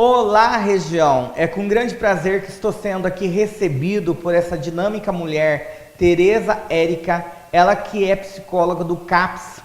Olá, região! É com grande prazer que estou sendo aqui recebido por essa dinâmica mulher, Tereza Érica, ela que é psicóloga do CAPS,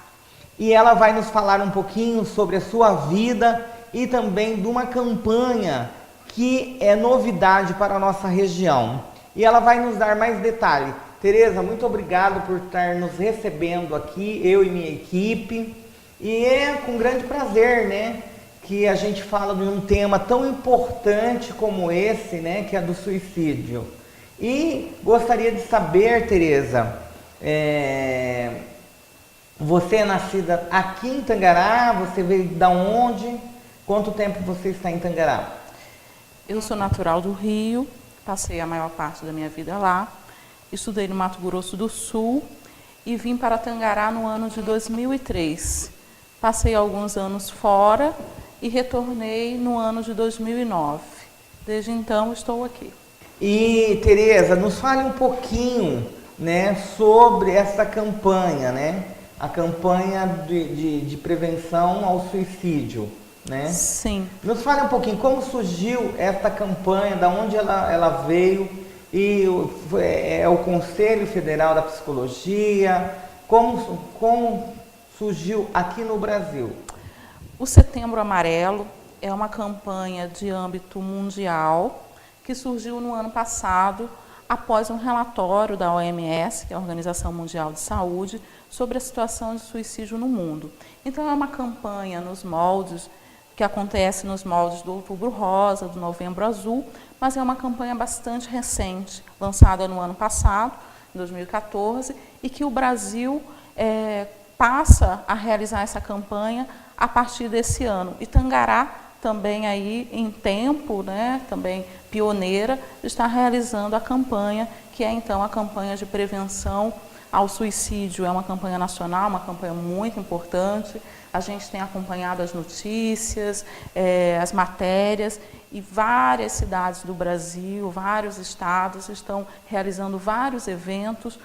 e ela vai nos falar um pouquinho sobre a sua vida e também de uma campanha que é novidade para a nossa região. E ela vai nos dar mais detalhes. Tereza, muito obrigado por estar nos recebendo aqui, eu e minha equipe. E é com grande prazer, né, que a gente fala de um tema tão importante como esse, né, que é do suicídio. E gostaria de saber, Tereza, você é nascida aqui em Tangará, você veio de onde? Quanto tempo você está em Tangará? Eu sou natural do Rio, passei a maior parte da minha vida lá, estudei no Mato Grosso do Sul e vim para Tangará no ano de 2003. Passei alguns anos fora e retornei no ano de 2009. Desde então estou aqui. E Tereza, nos fale um pouquinho, né, sobre essa campanha, né? A campanha de prevenção ao suicídio, né? Sim. Nos fale um pouquinho como surgiu essa campanha, da onde ela veio, e é o Conselho Federal da Psicologia, como surgiu aqui no Brasil? O Setembro Amarelo é uma campanha de âmbito mundial que surgiu no ano passado após um relatório da OMS, que é a Organização Mundial de Saúde, sobre a situação de suicídio no mundo. Então é uma campanha nos moldes, que acontece nos moldes do Outubro Rosa, do Novembro Azul, mas é uma campanha bastante recente, lançada no ano passado, em 2014, e que o Brasil passa a realizar essa campanha a partir desse ano. E Tangará, também aí em tempo, né, também pioneira, está realizando a campanha, que é então a campanha de prevenção ao suicídio. É uma campanha nacional, uma campanha muito importante. A gente tem acompanhado as notícias, as matérias, e várias cidades do Brasil, vários estados estão realizando vários eventos,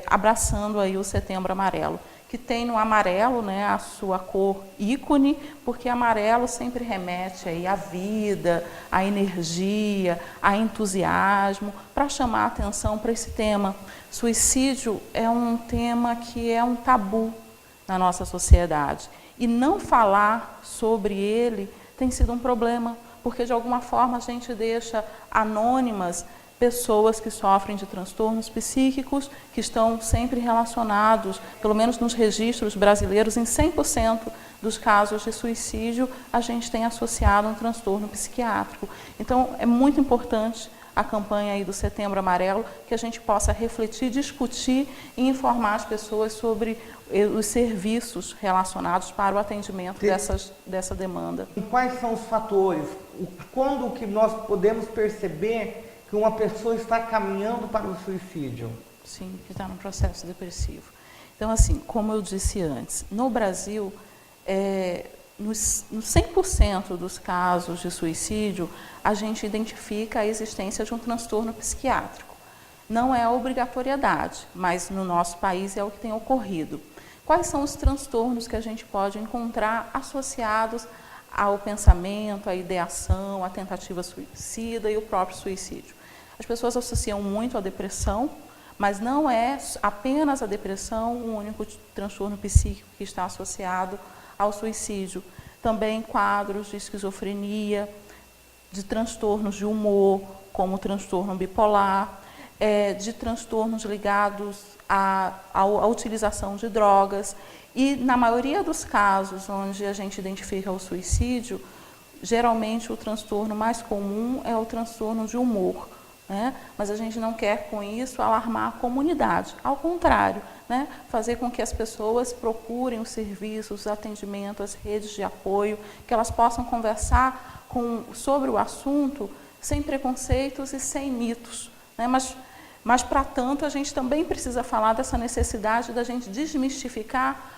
abraçando aí o Setembro Amarelo, que tem no amarelo, né, a sua cor ícone, porque amarelo sempre remete aí à vida, à energia, a entusiasmo, para chamar a atenção para esse tema. Suicídio é um tema que é um tabu na nossa sociedade, e não falar sobre ele tem sido um problema, porque de alguma forma a gente deixa anônimas pessoas que sofrem de transtornos psíquicos, que estão sempre relacionados, pelo menos nos registros brasileiros, em 100% dos casos de suicídio, a gente tem associado um transtorno psiquiátrico. Então, é muito importante a campanha aí do Setembro Amarelo, que a gente possa refletir, discutir e informar as pessoas sobre os serviços relacionados para o atendimento dessa demanda. E quais são os fatores? Quando que nós podemos perceber que uma pessoa está caminhando para o suicídio? Sim, que está no processo depressivo. Então, assim, como eu disse antes, no Brasil, nos 100% dos casos de suicídio, a gente identifica a existência de um transtorno psiquiátrico. Não é a obrigatoriedade, mas no nosso país é o que tem ocorrido. Quais são os transtornos que a gente pode encontrar associados ao pensamento, à ideação, à tentativa suicida e o próprio suicídio? As pessoas associam muito à depressão, mas não é apenas a depressão o único transtorno psíquico que está associado ao suicídio. Também quadros de esquizofrenia, de transtornos de humor, como o transtorno bipolar, de transtornos ligados à utilização de drogas. E na maioria dos casos onde a gente identifica o suicídio, geralmente o transtorno mais comum é o transtorno de humor, né? Mas a gente não quer com isso alarmar a comunidade, ao contrário, né? Fazer com que as pessoas procurem os serviços, os atendimentos, as redes de apoio, que elas possam conversar sobre o assunto sem preconceitos e sem mitos, né? Mas para tanto, a gente também precisa falar dessa necessidade da gente desmistificar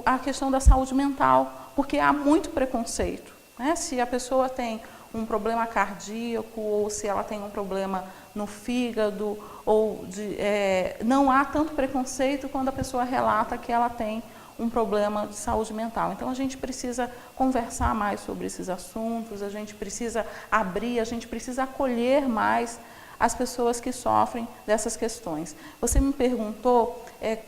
a questão da saúde mental, porque há muito preconceito, né? Se a pessoa tem um problema cardíaco, ou se ela tem um problema no fígado, não há tanto preconceito quando a pessoa relata que ela tem um problema de saúde mental. Então, a gente precisa conversar mais sobre esses assuntos, a gente precisa abrir, a gente precisa acolher mais as pessoas que sofrem dessas questões. Você me perguntou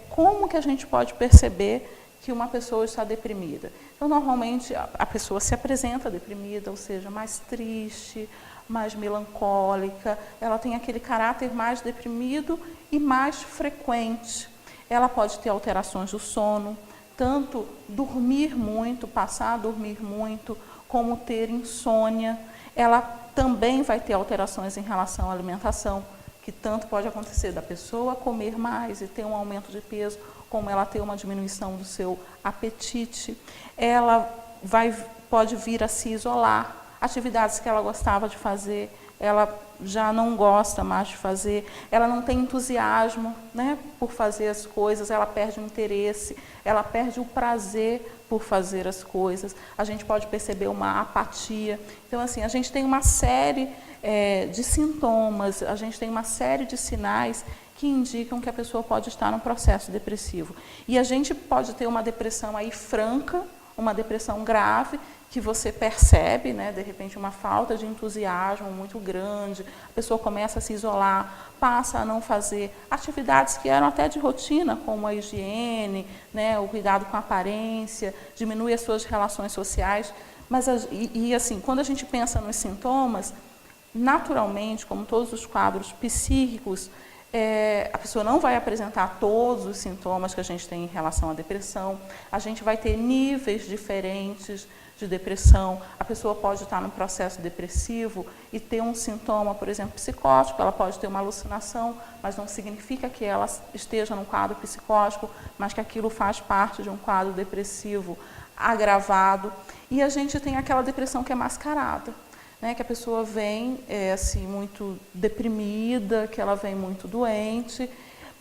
como que a gente pode perceber que uma pessoa está deprimida. Então, normalmente, a pessoa se apresenta deprimida, ou seja, mais triste, mais melancólica, ela tem aquele caráter mais deprimido e mais frequente. Ela pode ter alterações do sono, tanto dormir muito, passar a dormir muito, como ter insônia. Ela também vai ter alterações em relação à alimentação, que tanto pode acontecer da pessoa comer mais e ter um aumento de peso, como ela ter uma diminuição do seu apetite. Ela pode vir a se isolar. Atividades que ela gostava de fazer, ela já não gosta mais de fazer, ela não tem entusiasmo, né, por fazer as coisas, ela perde o interesse, ela perde o prazer por fazer as coisas, a gente pode perceber uma apatia. Então, assim, a gente tem uma série de sintomas, a gente tem uma série de sinais que indicam que a pessoa pode estar num processo depressivo. E a gente pode ter uma depressão aí franca, uma depressão grave, que você percebe, né, de repente, uma falta de entusiasmo muito grande, a pessoa começa a se isolar, passa a não fazer atividades que eram até de rotina, como a higiene, né, o cuidado com a aparência, diminui as suas relações sociais. Mas, assim, quando a gente pensa nos sintomas, naturalmente, como todos os quadros psíquicos, a pessoa não vai apresentar todos os sintomas que a gente tem em relação à depressão, a gente vai ter níveis diferentes de depressão, a pessoa pode estar no processo depressivo e ter um sintoma, por exemplo, psicótico, ela pode ter uma alucinação, mas não significa que ela esteja num quadro psicótico, mas que aquilo faz parte de um quadro depressivo agravado. E a gente tem aquela depressão que é mascarada, né, que a pessoa vem assim, muito deprimida, que ela vem muito doente,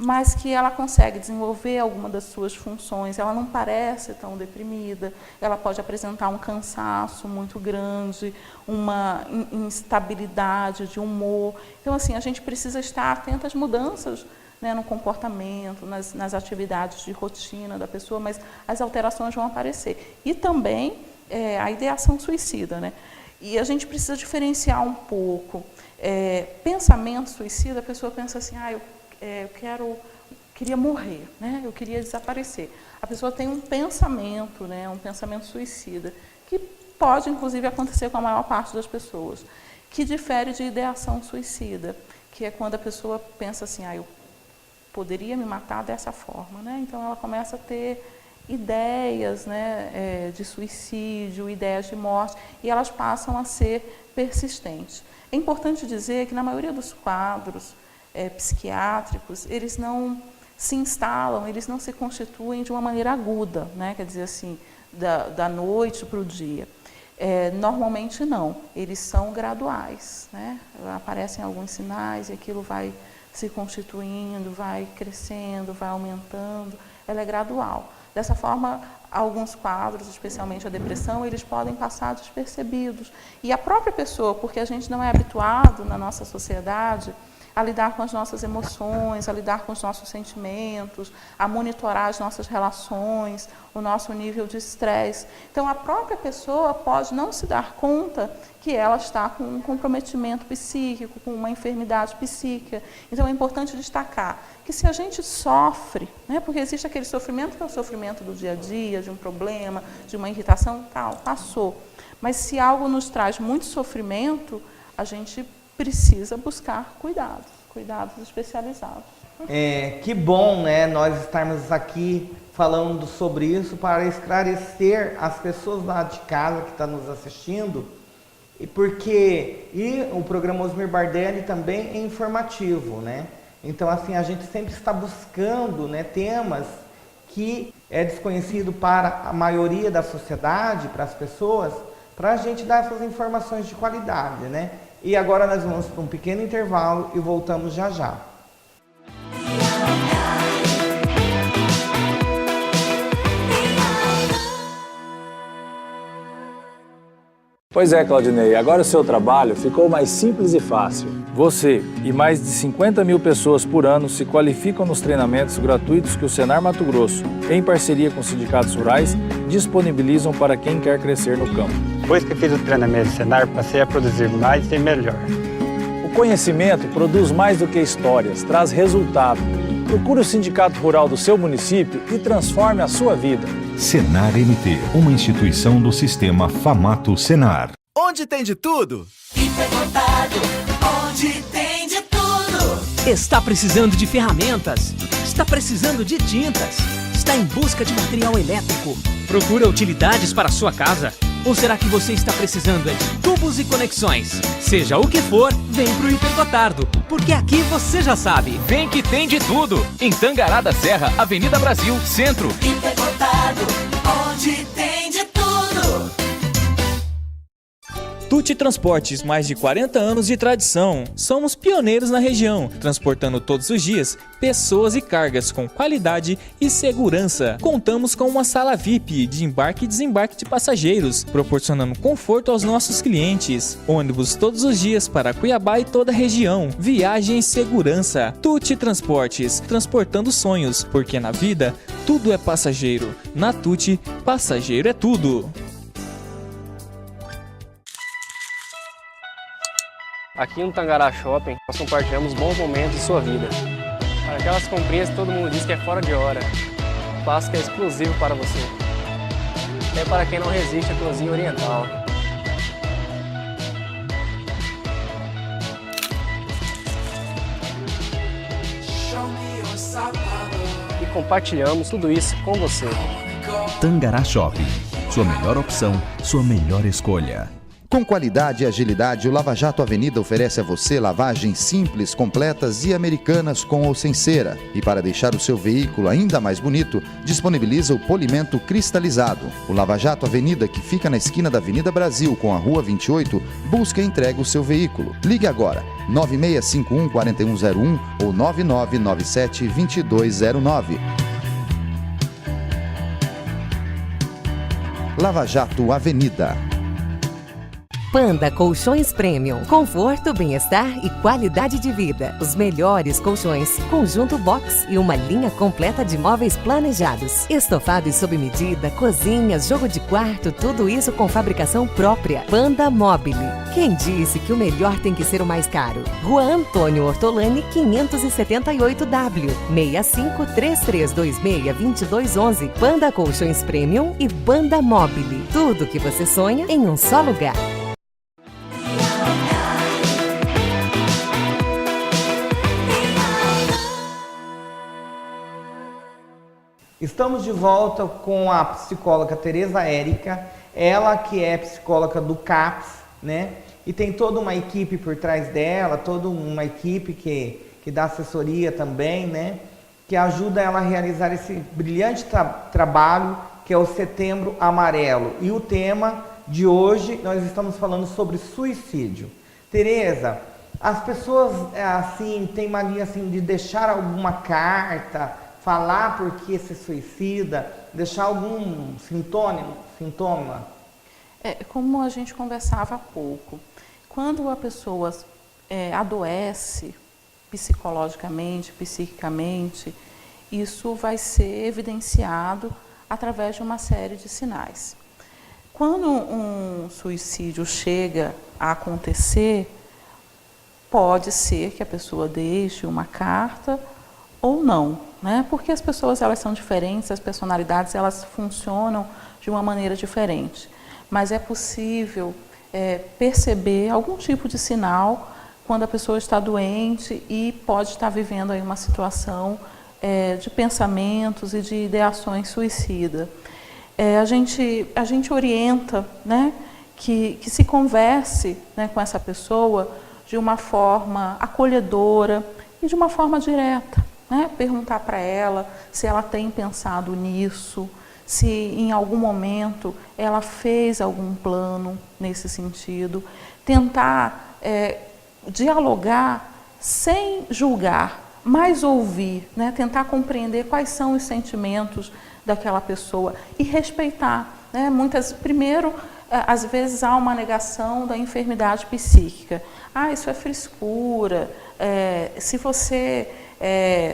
mas que ela consegue desenvolver alguma das suas funções, ela não parece tão deprimida, ela pode apresentar um cansaço muito grande, uma instabilidade de humor. Então, assim, a gente precisa estar atento às mudanças, né, no comportamento, nas atividades de rotina da pessoa, mas as alterações vão aparecer. E também a ideação suicida, né? E a gente precisa diferenciar um pouco. Pensamento suicida, a pessoa pensa assim, eu queria morrer, né? Eu queria desaparecer. A pessoa tem um pensamento, né? Um pensamento suicida, que pode, inclusive, acontecer com a maior parte das pessoas, que difere de ideação suicida, que é quando a pessoa pensa assim, eu poderia me matar dessa forma, né? Então, ela começa a ter ideias, né, de suicídio, ideias de morte, e elas passam a ser persistentes. É importante dizer que, na maioria dos quadros psiquiátricos, eles não se instalam, eles não se constituem de uma maneira aguda, né? Quer dizer assim, da noite para o dia. Normalmente não, eles são graduais, né? Aparecem alguns sinais e aquilo vai se constituindo, vai crescendo, vai aumentando, ela é gradual. Dessa forma, alguns quadros, especialmente a depressão, eles podem passar despercebidos. E a própria pessoa, porque a gente não é habituado na nossa sociedade a lidar com as nossas emoções, a lidar com os nossos sentimentos, a monitorar as nossas relações, o nosso nível de estresse. Então, a própria pessoa pode não se dar conta que ela está com um comprometimento psíquico, com uma enfermidade psíquica. Então, é importante destacar que se a gente sofre, né, porque existe aquele sofrimento que é o sofrimento do dia a dia, de um problema, de uma irritação, tal, passou. Mas se algo nos traz muito sofrimento, a gente precisa buscar cuidados especializados. Que bom, né, nós estarmos aqui falando sobre isso para esclarecer as pessoas lá de casa que estão nos assistindo, e o programa Osmir Bardelli também é informativo, né? Então, assim, a gente sempre está buscando, né, temas que é desconhecido para a maioria da sociedade, para as pessoas, para a gente dar essas informações de qualidade, né? E agora nós vamos para um pequeno intervalo e voltamos já já. Pois é, Claudinei, agora o seu trabalho ficou mais simples e fácil. Você e mais de 50 mil pessoas por ano se qualificam nos treinamentos gratuitos que o Senar Mato Grosso, em parceria com sindicatos rurais, disponibilizam para quem quer crescer no campo. Depois que fiz o treinamento do Senar, passei a produzir mais e melhor. O conhecimento produz mais do que histórias, traz resultado. Procure o sindicato rural do seu município e transforme a sua vida. Senar MT, uma instituição do sistema Famato Senar. Onde tem de tudo? Hipercotado, onde tem de tudo. Está precisando de ferramentas? Está precisando de tintas? Está em busca de material elétrico? Procura utilidades para a sua casa? Ou será que você está precisando de tubos e conexões? Seja o que for, vem pro Hipercotardo, porque aqui você já sabe. Vem que tem de tudo. Em Tangará da Serra, Avenida Brasil, Centro. Hipercotado, onde tem de tudo. Tuti Transportes, mais de 40 anos de tradição. Somos pioneiros na região, transportando todos os dias pessoas e cargas com qualidade e segurança. Contamos com uma sala VIP de embarque e desembarque de passageiros, proporcionando conforto aos nossos clientes. Ônibus todos os dias para Cuiabá e toda a região. Viagem e segurança. Tuti Transportes, transportando sonhos, porque na vida tudo é passageiro. Na Tuti, passageiro é tudo. Aqui no Tangará Shopping, nós compartilhamos bons momentos de sua vida. Para aquelas comprinhas que todo mundo diz que é fora de hora, faço que é exclusivo para você. É para quem não resiste à cozinha oriental. E compartilhamos tudo isso com você. Tangará Shopping, sua melhor opção, sua melhor escolha. Com qualidade e agilidade, o Lava Jato Avenida oferece a você lavagens simples, completas e americanas com ou sem cera. E para deixar o seu veículo ainda mais bonito, disponibiliza o polimento cristalizado. O Lava Jato Avenida, que fica na esquina da Avenida Brasil com a Rua 28, busca e entrega o seu veículo. Ligue agora, 9651-4101 ou 9997-2209. Lava Jato Avenida. Panda Colchões Premium. Conforto, bem-estar e qualidade de vida. Os melhores colchões, conjunto box e uma linha completa de móveis planejados. Estofados sob medida, cozinhas, jogo de quarto, tudo isso com fabricação própria. Panda Mobile. Quem disse que o melhor tem que ser o mais caro? Rua Antônio Ortolani, 578W. 6533262211. Panda Colchões Premium e Panda Mobile. Tudo que você sonha em um só lugar. Estamos de volta com a psicóloga Tereza Érica, ela que é psicóloga do CAPS, né? E tem toda uma equipe por trás dela, toda uma equipe que dá assessoria também, né? Que ajuda ela a realizar esse brilhante trabalho que é o Setembro Amarelo. E o tema de hoje, nós estamos falando sobre suicídio. Tereza, as pessoas assim têm mania assim, de deixar alguma carta, falar por que se suicida, deixar algum sintoma? Como a gente conversava há pouco, quando a pessoa adoece psicologicamente, psiquicamente, isso vai ser evidenciado através de uma série de sinais. Quando um suicídio chega a acontecer, pode ser que a pessoa deixe uma carta ou não, né? Porque as pessoas elas são diferentes, as personalidades elas funcionam de uma maneira diferente. Mas é possível perceber algum tipo de sinal quando a pessoa está doente e pode estar vivendo aí uma situação de pensamentos e de ideações suicidas. A gente orienta, né, que se converse, né, com essa pessoa de uma forma acolhedora e de uma forma direta. Né? Perguntar para ela se ela tem pensado nisso, se em algum momento ela fez algum plano nesse sentido. Tentar dialogar sem julgar, mas ouvir, né? Tentar compreender quais são os sentimentos daquela pessoa e respeitar. Né? Primeiro, às vezes há uma negação da enfermidade psíquica. Isso é frescura, se você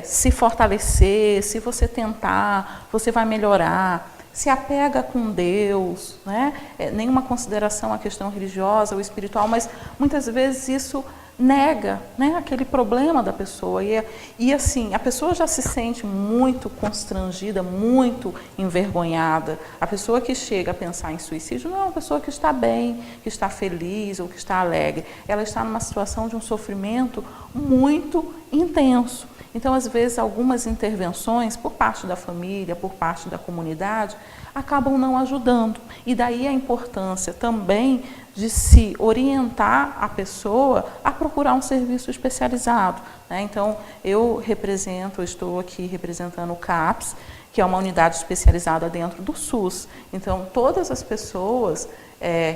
se fortalecer, se você tentar, você vai melhorar. Se apega com Deus, né? Nenhuma consideração à questão religiosa ou espiritual, mas muitas vezes isso nega, né, aquele problema da pessoa. E assim, a pessoa já se sente muito constrangida, muito envergonhada. A pessoa que chega a pensar em suicídio não é uma pessoa que está bem, que está feliz ou que está alegre. Ela está numa situação de um sofrimento muito intenso. Então, às vezes, algumas intervenções por parte da família, por parte da comunidade, acabam não ajudando. E daí a importância também de se orientar a pessoa a procurar um serviço especializado, né? Então, estou aqui representando o CAPS, que é uma unidade especializada dentro do SUS. Então, todas as pessoas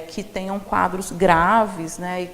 que tenham quadros graves, né,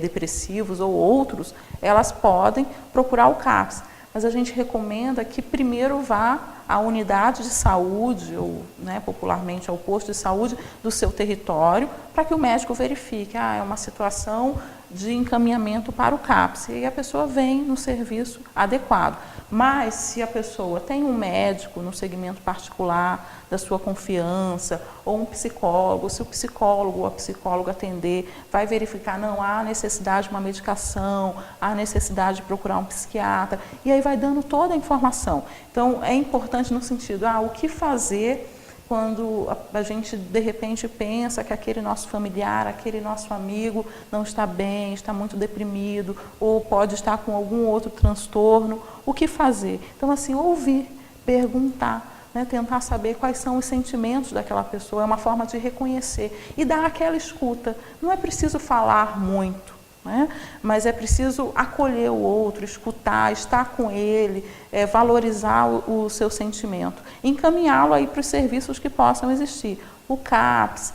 depressivos ou outros, elas podem procurar o CAPS. Mas a gente recomenda que primeiro vá à unidade de saúde, ou né, popularmente ao posto de saúde do seu território, para que o médico verifique, é uma situação de encaminhamento para o CAPS. E aí a pessoa vem no serviço adequado. Mas se a pessoa tem um médico no segmento particular da sua confiança, ou um psicólogo, se o psicólogo ou a psicóloga atender, vai verificar, não há necessidade de uma medicação, há necessidade de procurar um psiquiatra, e aí vai dando toda a informação. Então, é importante no sentido, o que fazer quando a gente, de repente, pensa que aquele nosso familiar, aquele nosso amigo não está bem, está muito deprimido, ou pode estar com algum outro transtorno, o que fazer? Então, assim, ouvir, perguntar, né, tentar saber quais são os sentimentos daquela pessoa, é uma forma de reconhecer e dar aquela escuta. Não é preciso falar muito, né, mas é preciso acolher o outro, escutar, estar com ele, valorizar o seu sentimento, encaminhá-lo aí para os serviços que possam existir. O CAPS,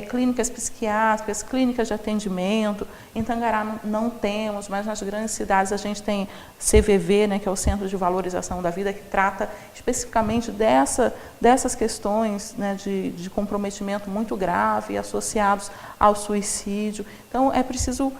clínicas psiquiátricas, clínicas de atendimento. Em Tangará não temos, mas nas grandes cidades a gente tem CVV, né, que é o Centro de Valorização da Vida, que trata especificamente dessas questões, né, de comprometimento muito grave associados ao suicídio. Então, é preciso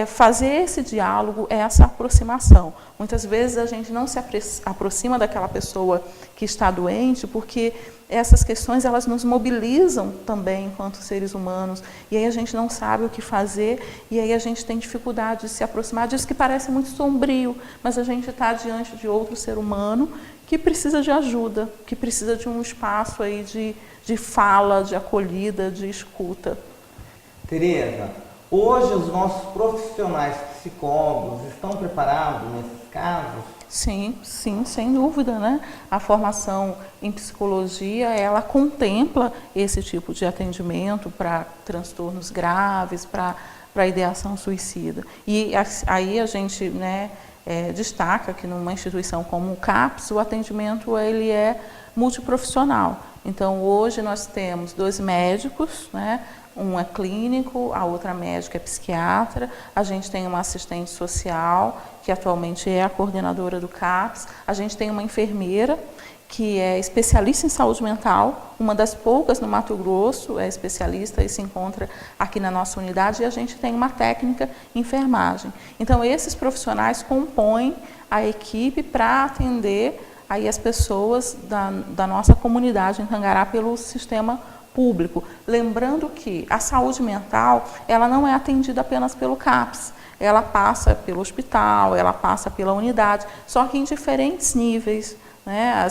fazer esse diálogo, essa aproximação. Muitas vezes a gente não se aproxima daquela pessoa que está doente, porque essas questões elas nos mobilizam também enquanto seres humanos, e aí a gente não sabe o que fazer, e aí a gente tem dificuldade de se aproximar disso que parece muito sombrio, mas a gente está diante de outro ser humano que precisa de ajuda, que precisa de um espaço aí de fala, de acolhida, de escuta. Tereza, hoje os nossos profissionais psicólogos estão preparados nesses casos? Sim, sem dúvida, né? A formação em psicologia, ela contempla esse tipo de atendimento para transtornos graves, para ideação suicida. E aí a gente, né, destaca que numa instituição como o CAPS, o atendimento ele é multiprofissional. Então, hoje nós temos 2 médicos, né? Um é clínico, a outra médica é psiquiatra, a gente tem uma assistente social, que atualmente é a coordenadora do CAPS, a gente tem uma enfermeira, que é especialista em saúde mental, uma das poucas no Mato Grosso, é especialista e se encontra aqui na nossa unidade, e a gente tem uma técnica em enfermagem. Então, esses profissionais compõem a equipe para atender aí as pessoas da nossa comunidade em Tangará pelo sistema público. Lembrando que a saúde mental, ela não é atendida apenas pelo CAPS, ela passa pelo hospital, ela passa pela unidade, só que em diferentes níveis, né?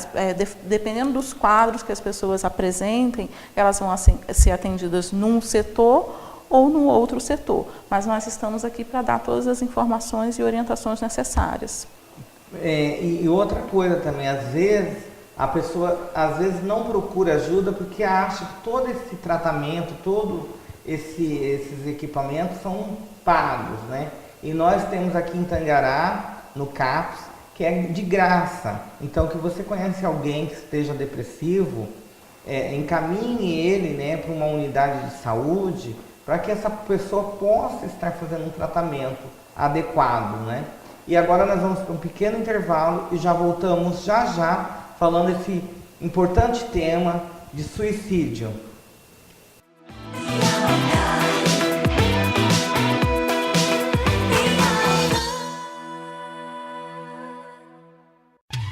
Dependendo dos quadros que as pessoas apresentem, elas vão ser atendidas num setor ou no outro setor. Mas nós estamos aqui para dar todas as informações e orientações necessárias. E outra coisa também, às vezes, a pessoa não procura ajuda porque acha que todo esse tratamento, todos esses equipamentos são pagos, né? E nós temos aqui em Tangará, no CAPS, que é de graça. Então, que você conhece alguém que esteja depressivo, encaminhe ele, né, para uma unidade de saúde, para que essa pessoa possa estar fazendo um tratamento adequado, né? E agora nós vamos para um pequeno intervalo e já voltamos já falando esse importante tema de suicídio.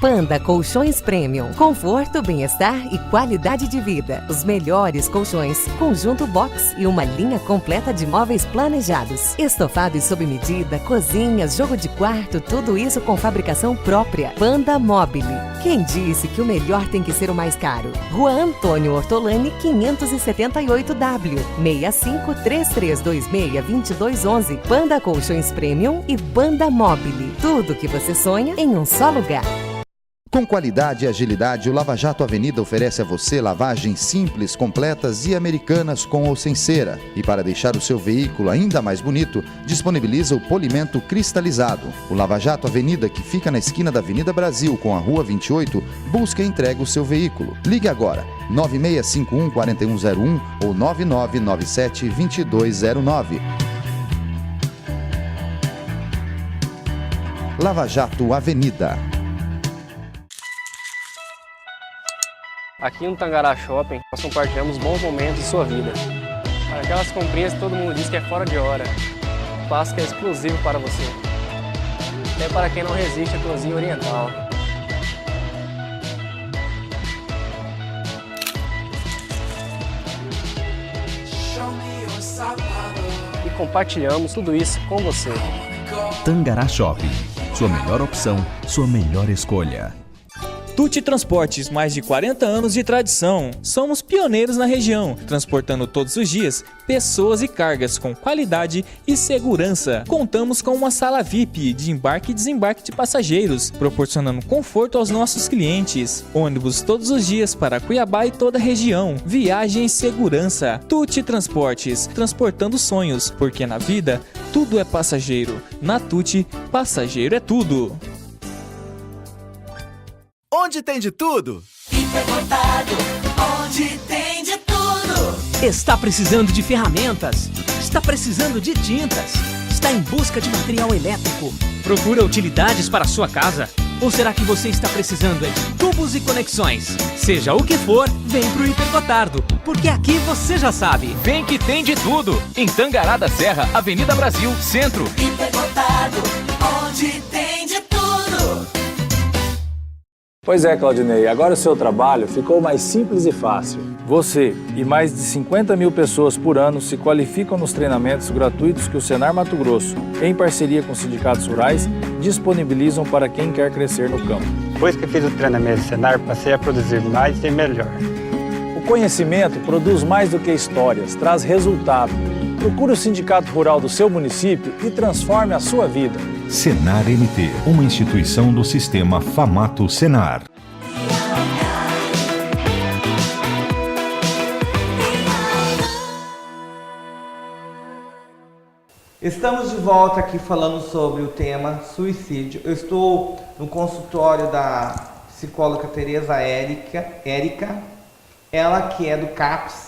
Panda Colchões Premium. Conforto, bem-estar e qualidade de vida. Os melhores colchões. Conjunto box e uma linha completa de móveis planejados. Estofados sob medida, cozinhas, jogo de quarto, tudo isso com fabricação própria. Panda Mobile. Quem disse que o melhor tem que ser o mais caro? Rua Antônio Ortolani, 578W. 65-3326-2211. Panda Colchões Premium e Panda Mobile. Tudo que você sonha em um só lugar. Com qualidade e agilidade, o Lava Jato Avenida oferece a você lavagens simples, completas e americanas com ou sem cera. E para deixar o seu veículo ainda mais bonito, disponibiliza o polimento cristalizado. O Lava Jato Avenida, que fica na esquina da Avenida Brasil com a Rua 28, busca e entrega o seu veículo. Ligue agora, 9651-4101 ou 9997-2209. Lava Jato Avenida. Aqui no Tangará Shopping, nós compartilhamos bons momentos de sua vida. Para aquelas comprinhas que todo mundo diz que é fora de hora, espaço que é exclusivo para você. Até para quem não resiste à cozinha oriental. E compartilhamos tudo isso com você. Tangará Shopping. Sua melhor opção, sua melhor escolha. Tuti Transportes, mais de 40 anos de tradição. Somos pioneiros na região, transportando todos os dias pessoas e cargas com qualidade e segurança. Contamos com uma sala VIP de embarque e desembarque de passageiros, proporcionando conforto aos nossos clientes. Ônibus todos os dias para Cuiabá e toda a região. Viagem e segurança. Tuti Transportes, transportando sonhos, porque na vida tudo é passageiro. Na Tuti, passageiro é tudo. Onde tem de tudo? Hipercotado, onde tem de tudo. Está precisando de ferramentas? Está precisando de tintas? Está em busca de material elétrico? Procura utilidades para a sua casa? Ou será que você está precisando de tubos e conexões? Seja o que for, vem pro Hipercotardo, porque aqui você já sabe. Vem que tem de tudo. Em Tangará da Serra, Avenida Brasil, Centro. Hipercotado, onde tem de tudo. Pois é, Claudinei, agora o seu trabalho ficou mais simples e fácil. Você e mais de 50 mil pessoas por ano se qualificam nos treinamentos gratuitos que o Senar Mato Grosso, em parceria com sindicatos rurais, disponibilizam para quem quer crescer no campo. Depois que fiz o treinamento do Senar, passei a produzir mais e melhor. O conhecimento produz mais do que histórias, traz resultado. Procure o sindicato rural do seu município e transforme a sua vida. Senar MT, uma instituição do sistema Famato Senar. Estamos de volta aqui falando sobre o tema suicídio. Eu estou no consultório da psicóloga Tereza Érica, ela que é do CAPS,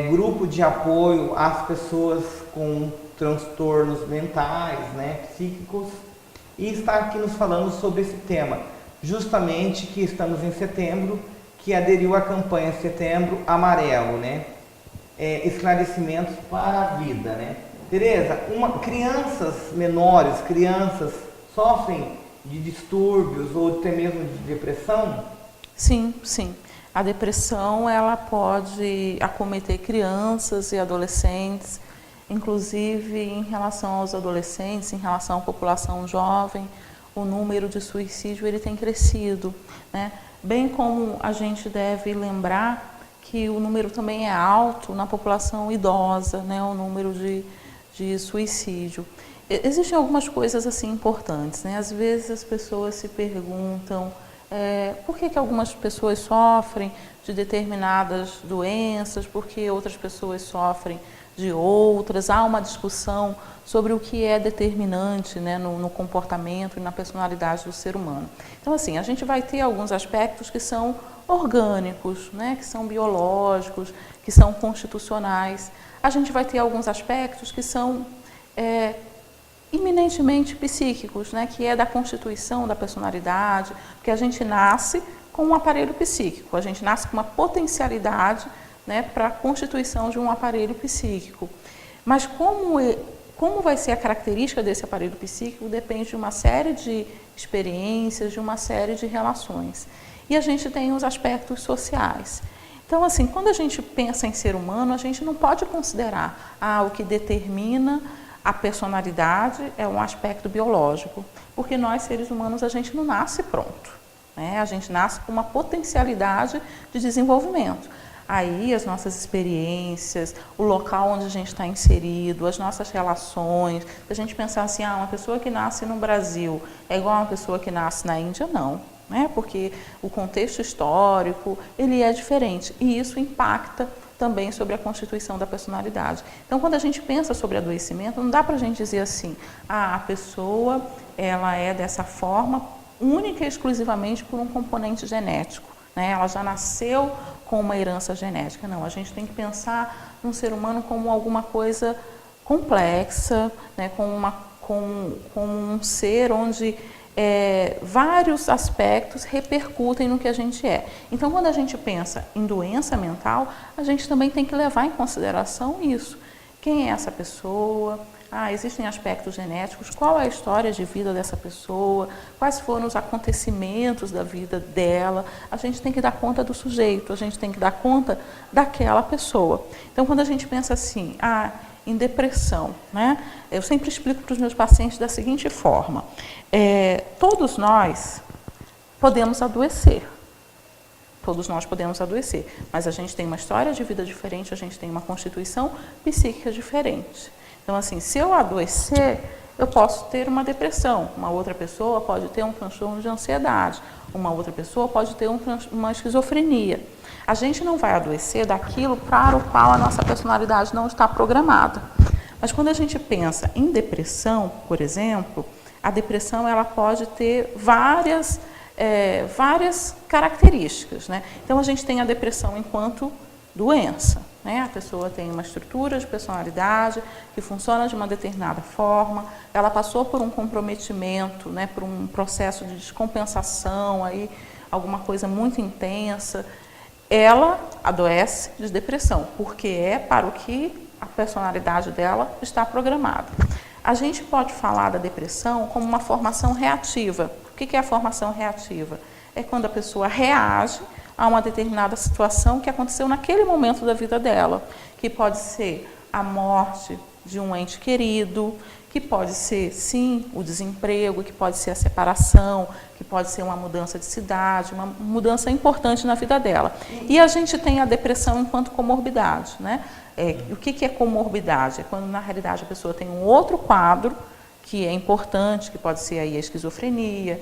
grupo de apoio às pessoas com transtornos mentais, psíquicos, e está aqui nos falando sobre esse tema, justamente que estamos em setembro, que aderiu à campanha Setembro Amarelo, esclarecimentos para a vida, Tereza, crianças menores, crianças sofrem de distúrbios ou até mesmo de depressão? Sim, sim. A depressão, ela pode acometer crianças e adolescentes, inclusive em relação aos adolescentes, em relação à população jovem, o número de suicídio ele tem crescido, Bem como a gente deve lembrar que o número também é alto na população idosa, o número de suicídio. Existem algumas coisas assim importantes, Às vezes as pessoas se perguntam por que algumas pessoas sofrem de determinadas doenças, por que outras pessoas sofrem de outras. Há uma discussão sobre o que é determinante no comportamento e na personalidade do ser humano. Então, assim, a gente vai ter alguns aspectos que são orgânicos, que são biológicos, que são constitucionais. A gente vai ter alguns aspectos que são eminentemente psíquicos, que é da constituição da personalidade, porque a gente nasce com um aparelho psíquico, a gente nasce com uma como a constituição de um aparelho psíquico. Mas como Como vai ser a característica desse aparelho psíquico depende de uma série de experiências, de uma série de relações. E a gente tem os aspectos sociais. Então, assim, quando a gente pensa em ser humano, a gente não pode considerar o que determina a personalidade é um aspecto biológico, porque nós, seres humanos, a gente não nasce pronto, né? A gente nasce com uma potencialidade de desenvolvimento. Aí as nossas experiências, o local onde a gente está inserido, as nossas relações, se a gente pensar assim, uma pessoa que nasce no Brasil é igual a uma pessoa que nasce na Índia, não, né? Porque o contexto histórico, ele é diferente e isso impacta também sobre a constituição da personalidade. Então, quando a gente pensa sobre adoecimento, não dá para a gente dizer assim, a pessoa ela é dessa forma única e exclusivamente por um componente genético, né? Ela já nasceu com uma herança genética. Não, a gente tem que pensar no ser humano como alguma coisa complexa, né? como um ser onde vários aspectos repercutem no que a gente é. Então, quando a gente pensa em doença mental, a gente também tem que levar em consideração isso. Quem é essa pessoa? Existem aspectos genéticos, qual é a história de vida dessa pessoa, quais foram os acontecimentos da vida dela. A gente tem que dar conta do sujeito, a gente tem que dar conta daquela pessoa. Então, quando a gente pensa assim, em depressão, né? Eu sempre explico para os meus pacientes da seguinte forma, todos nós podemos adoecer. Todos nós podemos adoecer, mas a gente tem uma história de vida diferente, a gente tem uma constituição psíquica diferente. Então, assim, se eu adoecer, eu posso ter uma depressão, uma outra pessoa pode ter um transtorno de ansiedade, uma outra pessoa pode ter uma esquizofrenia. A gente não vai adoecer daquilo para o qual a nossa personalidade não está programada. Mas quando a gente pensa em depressão, por exemplo, a depressão ela pode ter várias características, né? Então, a gente tem a depressão enquanto doença, né? A pessoa tem uma estrutura de personalidade que funciona de uma determinada forma, ela passou por um comprometimento, né? Por um processo de descompensação, aí, alguma coisa muito intensa, ela adoece de depressão, porque é para o que a personalidade dela está programada. A gente pode falar da depressão como uma formação reativa. O que é a formação reativa? É quando a pessoa reage a uma determinada situação que aconteceu naquele momento da vida dela, que pode ser a morte de um ente querido, que pode ser, sim, o desemprego, que pode ser a separação, que pode ser uma mudança de cidade, uma mudança importante na vida dela. E a gente tem a depressão enquanto comorbidade, né? O que é comorbidade? É quando, na realidade, a pessoa tem um outro quadro que é importante, que pode ser aí a esquizofrenia,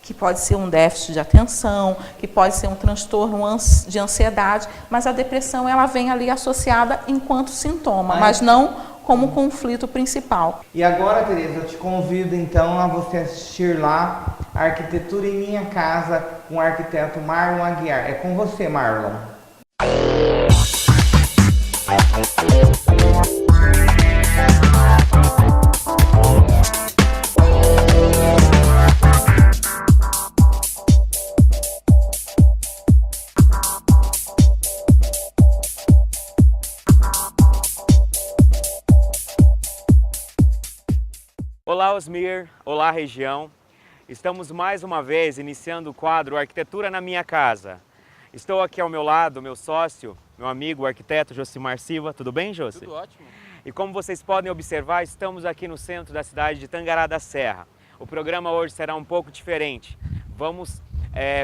que pode ser um déficit de atenção, que pode ser um transtorno de ansiedade, mas a depressão ela vem ali associada enquanto sintoma, mas não como conflito principal. E agora, Tereza, eu te convido então a você assistir lá a Arquitetura em Minha Casa com o arquiteto Marlon Aguiar. É com você, Marlon. Olá, Osmir. Olá, região. Estamos mais uma vez iniciando o quadro Arquitetura na Minha Casa. Estou aqui ao meu lado, meu sócio, meu amigo, o arquiteto Josimar Silva. Tudo bem, Josi? Tudo ótimo. E como vocês podem observar, estamos aqui no centro da cidade de Tangará da Serra. O programa hoje será um pouco diferente. Vamos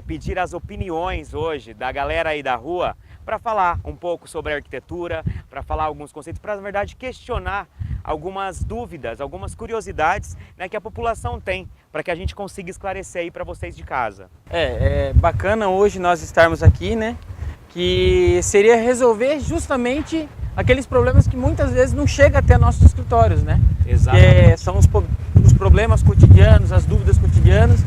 pedir as opiniões hoje da galera aí da rua para falar um pouco sobre a arquitetura, para falar alguns conceitos, para, na verdade, questionar algumas dúvidas, algumas curiosidades, né, que a população tem, para que a gente consiga esclarecer aí para vocês de casa. É bacana hoje nós estarmos aqui, né, que seria resolver justamente aqueles problemas que muitas vezes não chegam até nossos escritórios, né? Exato. São os problemas cotidianos, as dúvidas cotidianas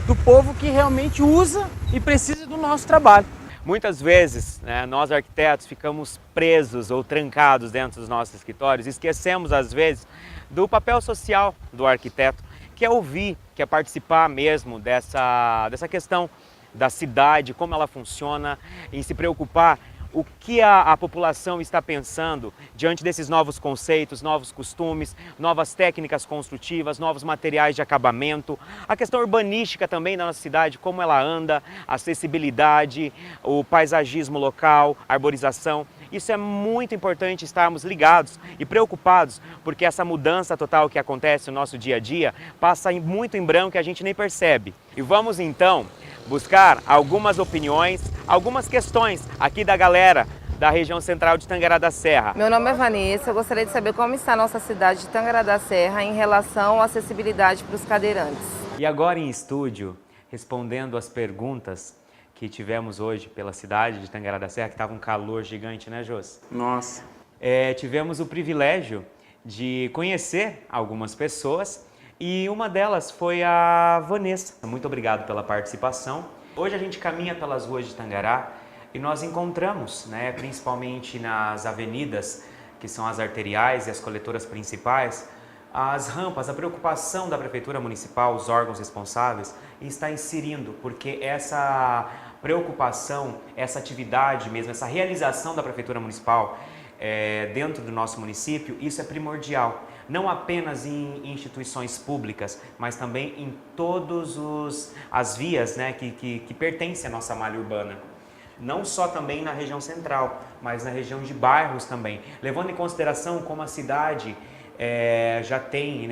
do povo que realmente usa e precisa do nosso trabalho. Muitas vezes, né, nós arquitetos ficamos presos ou trancados dentro dos nossos escritórios, esquecemos às vezes do papel social do arquiteto, que é ouvir, que é participar mesmo dessa questão da cidade, como ela funciona, em se preocupar o que a população está pensando diante desses novos conceitos, novos costumes, novas técnicas construtivas, novos materiais de acabamento, a questão urbanística também da nossa cidade, como ela anda, a acessibilidade, o paisagismo local, a arborização. Isso é muito importante estarmos ligados e preocupados, porque essa mudança total que acontece no nosso dia a dia passa muito em branco e a gente nem percebe. E vamos então buscar algumas opiniões, algumas questões aqui da galera da região central de Tangará da Serra. Meu nome é Vanessa, eu gostaria de saber como está a nossa cidade de Tangará da Serra em relação à acessibilidade para os cadeirantes. E agora em estúdio, respondendo as perguntas que tivemos hoje pela cidade de Tangará da Serra, que estava um calor gigante, né, Jôs? Nossa! Tivemos o privilégio de conhecer algumas pessoas e uma delas foi a Vanessa. Muito obrigado pela participação. Hoje a gente caminha pelas ruas de Tangará e nós encontramos, principalmente nas avenidas, que são as arteriais e as coletoras principais, as rampas, a preocupação da Prefeitura Municipal, os órgãos responsáveis, está inserindo, porque essa preocupação, essa atividade mesmo, essa realização da Prefeitura Municipal dentro do nosso município, isso é primordial. Não apenas em instituições públicas, mas também em todas as vias que pertencem à nossa malha urbana. Não só também na região central, mas na região de bairros também. Levando em consideração como a cidade já tem,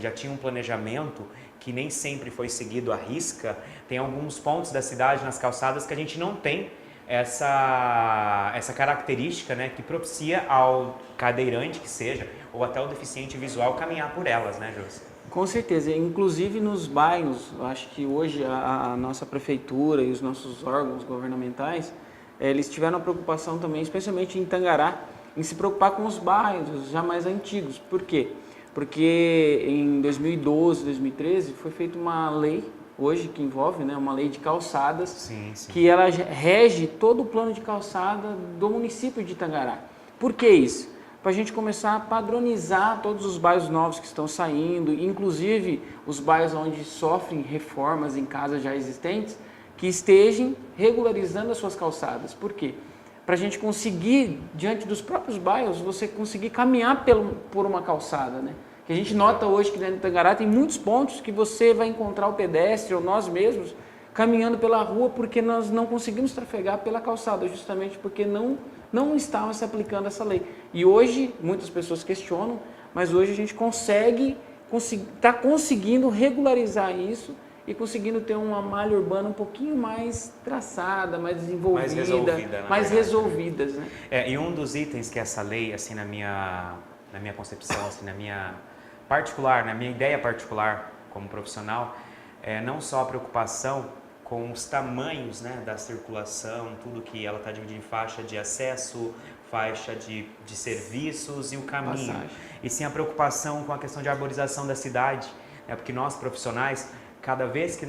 já tinha um planejamento que nem sempre foi seguido à risca. Tem alguns pontos da cidade, nas calçadas, que a gente não tem essa característica que propicia ao cadeirante que seja, ou até o deficiente visual caminhar por elas, né, Jôs? Com certeza, inclusive nos bairros, eu acho que hoje a nossa prefeitura e os nossos órgãos governamentais, eles tiveram a preocupação também, especialmente em Tangará, em se preocupar com os bairros já mais antigos. Por quê? Porque em 2012, 2013, foi feita uma lei, hoje que envolve, uma lei de calçadas, sim. Que ela rege todo o plano de calçada do município de Tangará. Por que isso? Para a gente começar a padronizar todos os bairros novos que estão saindo, inclusive os bairros onde sofrem reformas em casas já existentes, que estejam regularizando as suas calçadas. Por quê? Para a gente conseguir, diante dos próprios bairros, você conseguir caminhar por uma calçada, Que a gente nota hoje que dentro de Tangará tem muitos pontos que você vai encontrar o pedestre ou nós mesmos caminhando pela rua porque nós não conseguimos trafegar pela calçada, justamente porque não estavam se aplicando essa lei. E hoje, muitas pessoas questionam, mas hoje a gente está conseguindo regularizar isso e conseguindo ter uma malha urbana um pouquinho mais traçada, mais desenvolvida, mais resolvidas. E um dos itens que essa lei, assim, na minha concepção, assim, na minha ideia particular como profissional, não só a preocupação com os tamanhos da circulação, tudo que ela está dividida em faixa de acesso, faixa de serviços e o caminho. Passagem. E sim a preocupação com a questão de arborização da cidade, porque nós profissionais, cada vez que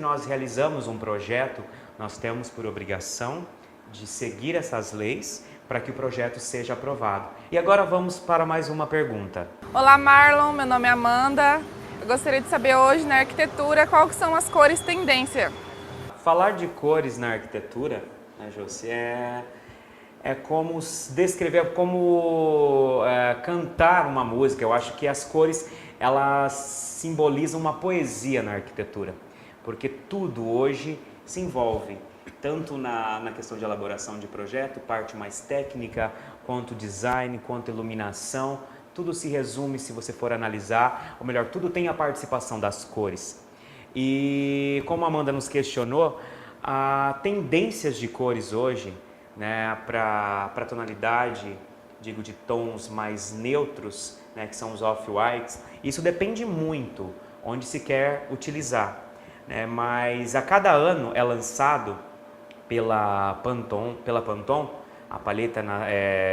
nós realizamos um projeto, nós temos por obrigação de seguir essas leis para que o projeto seja aprovado. E agora vamos para mais uma pergunta. Olá Marlon, meu nome é Amanda. Eu gostaria de saber hoje na arquitetura quais são as cores tendência. Falar de cores na arquitetura, Josi, é como descrever, como cantar uma música. Eu acho que as cores, elas simbolizam uma poesia na arquitetura, porque tudo hoje se envolve, tanto na questão de elaboração de projeto, parte mais técnica, quanto design, quanto iluminação. Tudo se resume, se você for analisar, ou melhor, tudo tem a participação das cores. E como a Amanda nos questionou, há tendências de cores hoje, para tonalidade, digo, de tons mais neutros, que são os off-whites. Isso depende muito onde se quer utilizar, mas a cada ano é lançado pela Pantone, a paleta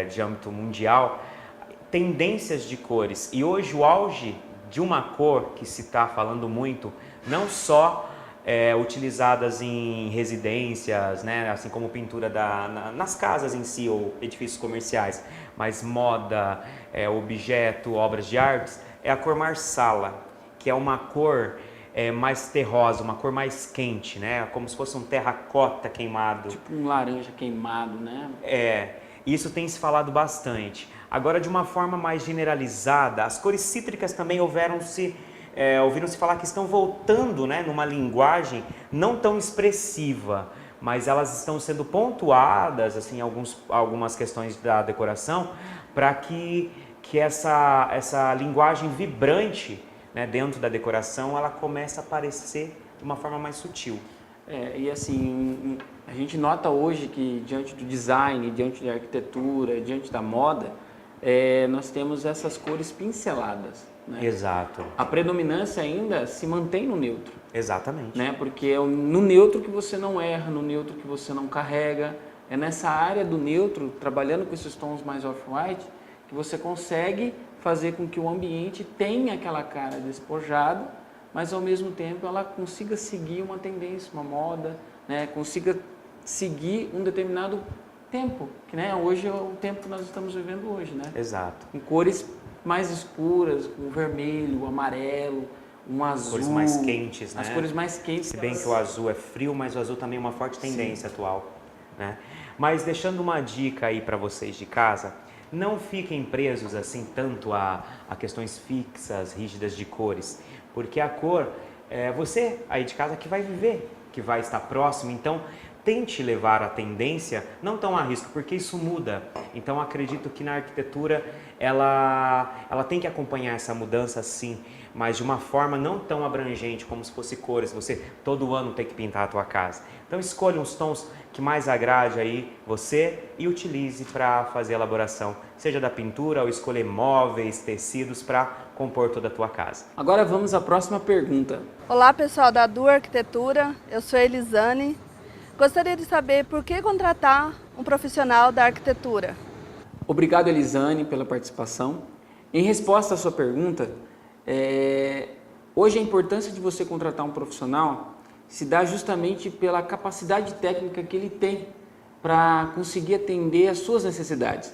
de âmbito mundial, tendências de cores. E hoje o auge de uma cor que se está falando muito, não só utilizadas em residências, assim como pintura nas casas em si ou edifícios comerciais, mas moda, objeto, obras de artes, é a cor marsala, que é uma cor mais terrosa, uma cor mais quente, né? Como se fosse um terracota queimado. Tipo um laranja queimado, né? Isso tem se falado bastante. Agora, de uma forma mais generalizada, as cores cítricas também ouviram-se falar que estão voltando, né, numa linguagem não tão expressiva, mas elas estão sendo pontuadas, assim, algumas questões da decoração, para que essa linguagem vibrante, né, dentro da decoração, ela comece a aparecer de uma forma mais sutil. E assim, a gente nota hoje que diante do design, diante da arquitetura, diante da moda, nós temos essas cores pinceladas. Né? Exato. A predominância ainda se mantém no neutro. Exatamente. Né? Porque é no neutro que você não erra, no neutro que você não carrega. É nessa área do neutro, trabalhando com esses tons mais off-white, que você consegue fazer com que o ambiente tenha aquela cara despojada, mas ao mesmo tempo ela consiga seguir uma tendência, uma moda, né? Consiga seguir um determinado tempo, que, né, hoje é o tempo que nós estamos vivendo hoje, né? Exato. Com cores mais escuras, com vermelho, o amarelo, um azul. Cores mais quentes, né? As cores mais quentes. Se bem que o azul é frio, mas o azul também é uma forte tendência atual, né? Mas deixando uma dica aí para vocês de casa, não fiquem presos assim tanto a questões fixas, rígidas de cores, porque a cor é você aí de casa que vai viver, que vai estar próximo, então tente levar a tendência, não tão a risco, porque isso muda. Então acredito que na arquitetura ela tem que acompanhar essa mudança sim, mas de uma forma não tão abrangente como se fosse cores, você todo ano tem que pintar a tua casa. Então escolha uns tons que mais agrade aí você e utilize para fazer a elaboração, seja da pintura ou escolher móveis, tecidos para compor toda a tua casa. Agora vamos à próxima pergunta. Olá pessoal da Du Arquitetura, eu sou Elisane. Gostaria de saber por que contratar um profissional da arquitetura. Obrigado, Elisane, pela participação. Em resposta à sua pergunta, hoje a importância de você contratar um profissional se dá justamente pela capacidade técnica que ele tem para conseguir atender às suas necessidades.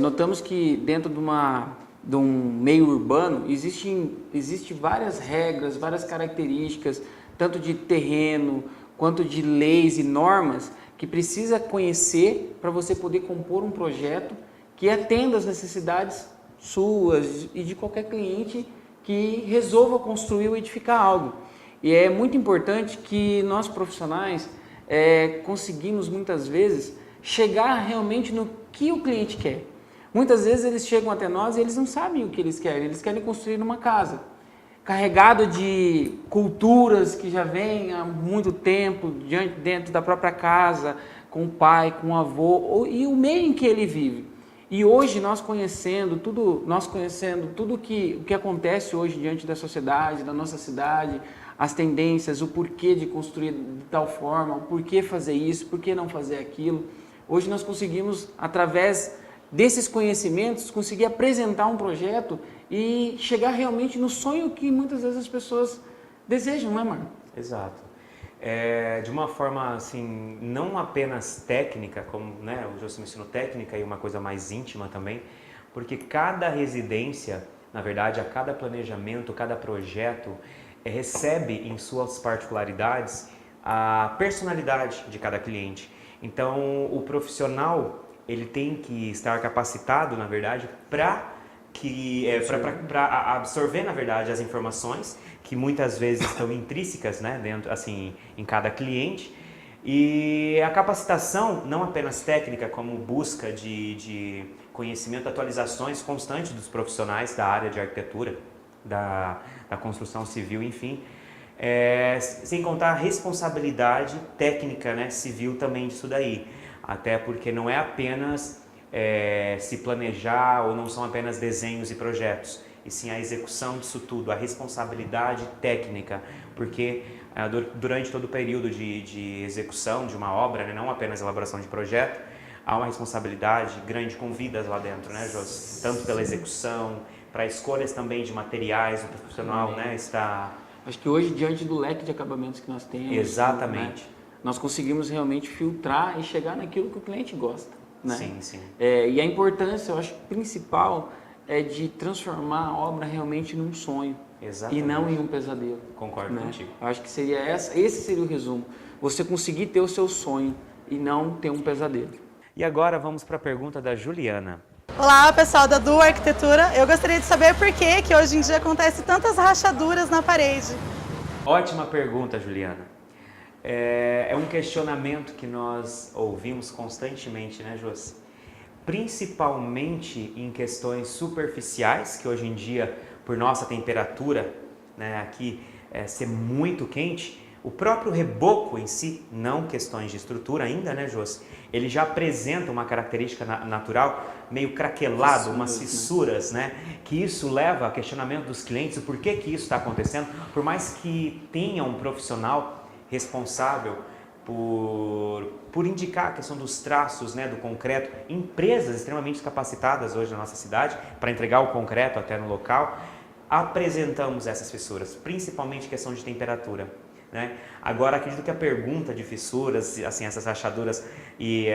Notamos que dentro de um meio urbano existe várias regras, várias características, tanto de terreno quanto de leis e normas que precisa conhecer para você poder compor um projeto que atenda às necessidades suas e de qualquer cliente que resolva construir ou edificar algo. E é muito importante que nós profissionais conseguimos muitas vezes chegar realmente no que o cliente quer. Muitas vezes eles chegam até nós e eles não sabem o que eles querem construir uma casa carregado de culturas que já vêm há muito tempo dentro da própria casa, com o pai, com o avô e o meio em que ele vive. E hoje nós conhecendo tudo que acontece hoje diante da sociedade, da nossa cidade, as tendências, o porquê de construir de tal forma, o porquê fazer isso, por que não fazer aquilo. Hoje nós conseguimos, através desses conhecimentos, conseguir apresentar um projeto e chegar realmente no sonho que muitas vezes as pessoas desejam, não é, Marco? Exato. De uma forma assim, não apenas técnica, como, né, o José me ensinou técnica e uma coisa mais íntima também, porque cada residência, na verdade, a cada planejamento, cada projeto, recebe em suas particularidades a personalidade de cada cliente. Então, o profissional, ele tem que estar capacitado, na verdade, para absorver, na verdade, as informações que muitas vezes estão intrínsecas, né, dentro, assim, em cada cliente. E a capacitação, não apenas técnica, como busca de conhecimento, atualizações constantes dos profissionais da área de arquitetura, da construção civil, enfim, sem contar a responsabilidade técnica, né, civil também disso daí. Até porque não é apenas se planejar ou não são apenas desenhos e projetos, e sim a execução disso tudo, a responsabilidade técnica, porque durante todo o período de execução de uma obra, né, não apenas a elaboração de projeto, há uma responsabilidade grande com vidas lá dentro, né, José? Tanto pela execução, para escolhas também de materiais, o profissional, né, está... Acho que hoje, diante do leque de acabamentos que nós temos... Exatamente. Né, nós conseguimos realmente filtrar e chegar naquilo que o cliente gosta. Né? Sim, sim. E a importância, eu acho, principal é de transformar a obra realmente num sonho. Exatamente. E não em um pesadelo. Concordo contigo. Eu acho que seria esse seria o resumo. Você conseguir ter o seu sonho e não ter um pesadelo. E agora vamos para a pergunta da Juliana. Olá, pessoal da Du Arquitetura. Eu gostaria de saber por que hoje em dia acontece tantas rachaduras na parede. Ótima pergunta, Juliana. É um questionamento que nós ouvimos constantemente, né, Josi? Principalmente em questões superficiais, que hoje em dia, por nossa temperatura, né, aqui ser muito quente, o próprio reboco em si, não questões de estrutura ainda, né, Josi? Ele já apresenta uma característica natural meio craquelado, umas fissuras, né? Que isso leva a questionamento dos clientes, o porquê que isso está acontecendo, por mais que tenha um profissional responsável por indicar a questão dos traços, né, do concreto, empresas extremamente capacitadas hoje na nossa cidade para entregar o concreto até no local, apresentamos essas fissuras, principalmente questão de temperatura. Né? Agora, acredito que a pergunta de fissuras, assim, essas rachaduras e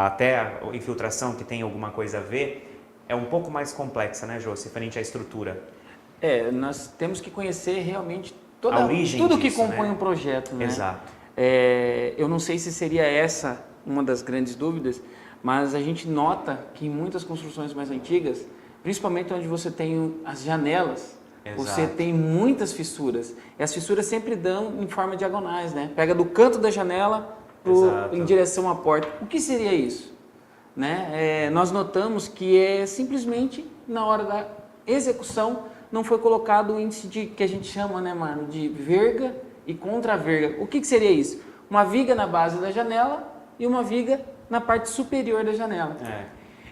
até a infiltração que tem alguma coisa a ver, é um pouco mais complexa, né, Jô, referente à estrutura. Nós temos que conhecer realmente a origem tudo disso, que compõe né? um projeto. Né? Exato. Eu não sei se seria essa uma das grandes dúvidas, mas a gente nota que em muitas construções mais antigas, principalmente onde você tem as janelas, você tem muitas fissuras. E as fissuras sempre dão em forma diagonais, né? Pega do canto da janela em direção à porta. O que seria isso? Né? Nós notamos que simplesmente na hora da execução não foi colocado o índice que a gente chama, né, Mano, de verga e contra-verga. O que seria isso? Uma viga na base da janela e uma viga na parte superior da janela.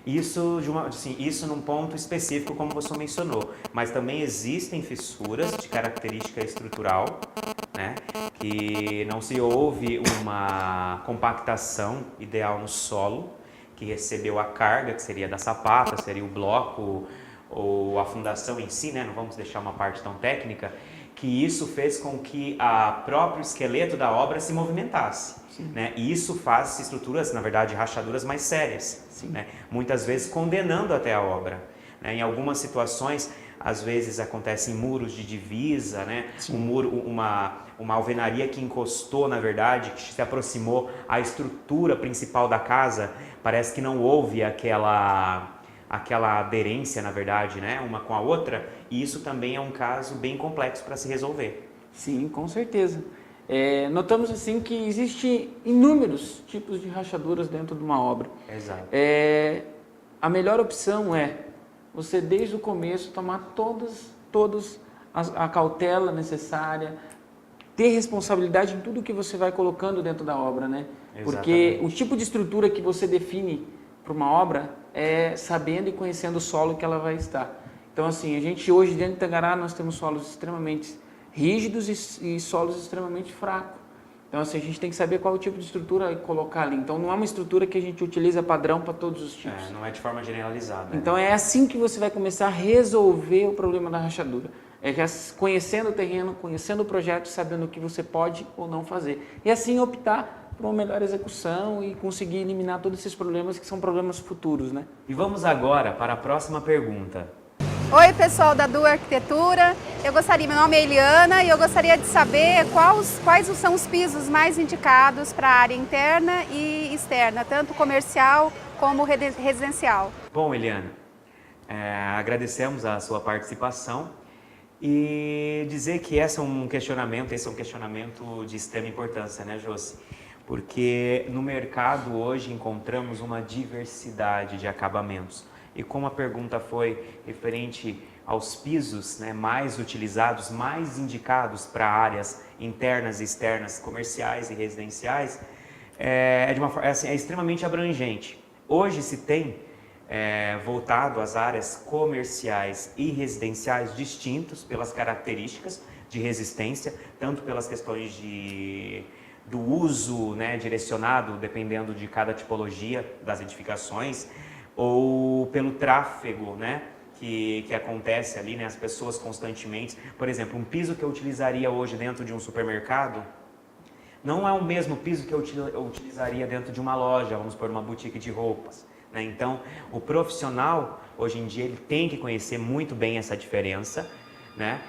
Isso, isso num ponto específico, como você mencionou, mas também existem fissuras de característica estrutural, né, que não se houve uma compactação ideal no solo, que recebeu a carga, que seria da sapata, seria o bloco ou a fundação em si, né, não vamos deixar uma parte tão técnica, que isso fez com que o próprio esqueleto da obra se movimentasse. Né? E isso faz estruturas, na verdade, rachaduras mais sérias, né? Muitas vezes condenando até a obra. Né? Em algumas situações, às vezes acontecem muros de divisa, né? Um muro, uma alvenaria que encostou, na verdade, que se aproximou à estrutura principal da casa, parece que não houve aquela aderência, na verdade, né? Uma com a outra, e isso também é um caso bem complexo para se resolver. Sim, com certeza. Notamos assim que existem inúmeros tipos de rachaduras dentro de uma obra. Exato. A melhor opção é você desde o começo tomar todas a cautela necessária, ter responsabilidade em tudo que você vai colocando dentro da obra, né? Exatamente. Porque o tipo de estrutura que você define para uma obra é sabendo e conhecendo o solo que ela vai estar. Então assim, a gente hoje dentro de Tangará nós temos solos extremamente rígidos e solos extremamente fracos. Então assim, a gente tem que saber qual o tipo de estrutura colocar ali. Então não é uma estrutura que a gente utiliza padrão para todos os tipos. Não é de forma generalizada. Então é assim que você vai começar a resolver o problema da rachadura. Já conhecendo o terreno, conhecendo o projeto, sabendo o que você pode ou não fazer. E assim optar por uma melhor execução e conseguir eliminar todos esses problemas que são problemas futuros, né? E vamos agora para a próxima pergunta. Oi, pessoal da Du Arquitetura. Meu nome é Eliana e eu gostaria de saber quais são os pisos mais indicados para a área interna e externa, tanto comercial como residencial. Bom, Eliana, agradecemos a sua participação e dizer que esse é um questionamento de extrema importância, né, Josi? Porque no mercado hoje encontramos uma diversidade de acabamentos. E como a pergunta foi referente aos pisos, né, mais utilizados, mais indicados para áreas internas e externas, comerciais e residenciais, é extremamente abrangente. Hoje se tem voltado às áreas comerciais e residenciais distintos pelas características de resistência, tanto pelas questões do uso, né, direcionado, dependendo de cada tipologia das edificações, ou pelo tráfego, né, que acontece ali, né, as pessoas constantemente. Por exemplo, um piso que eu utilizaria hoje dentro de um supermercado não é o mesmo piso que eu utilizaria dentro de uma loja, vamos por uma boutique de roupas, né? Então, o profissional, hoje em dia, ele tem que conhecer muito bem essa diferença, né?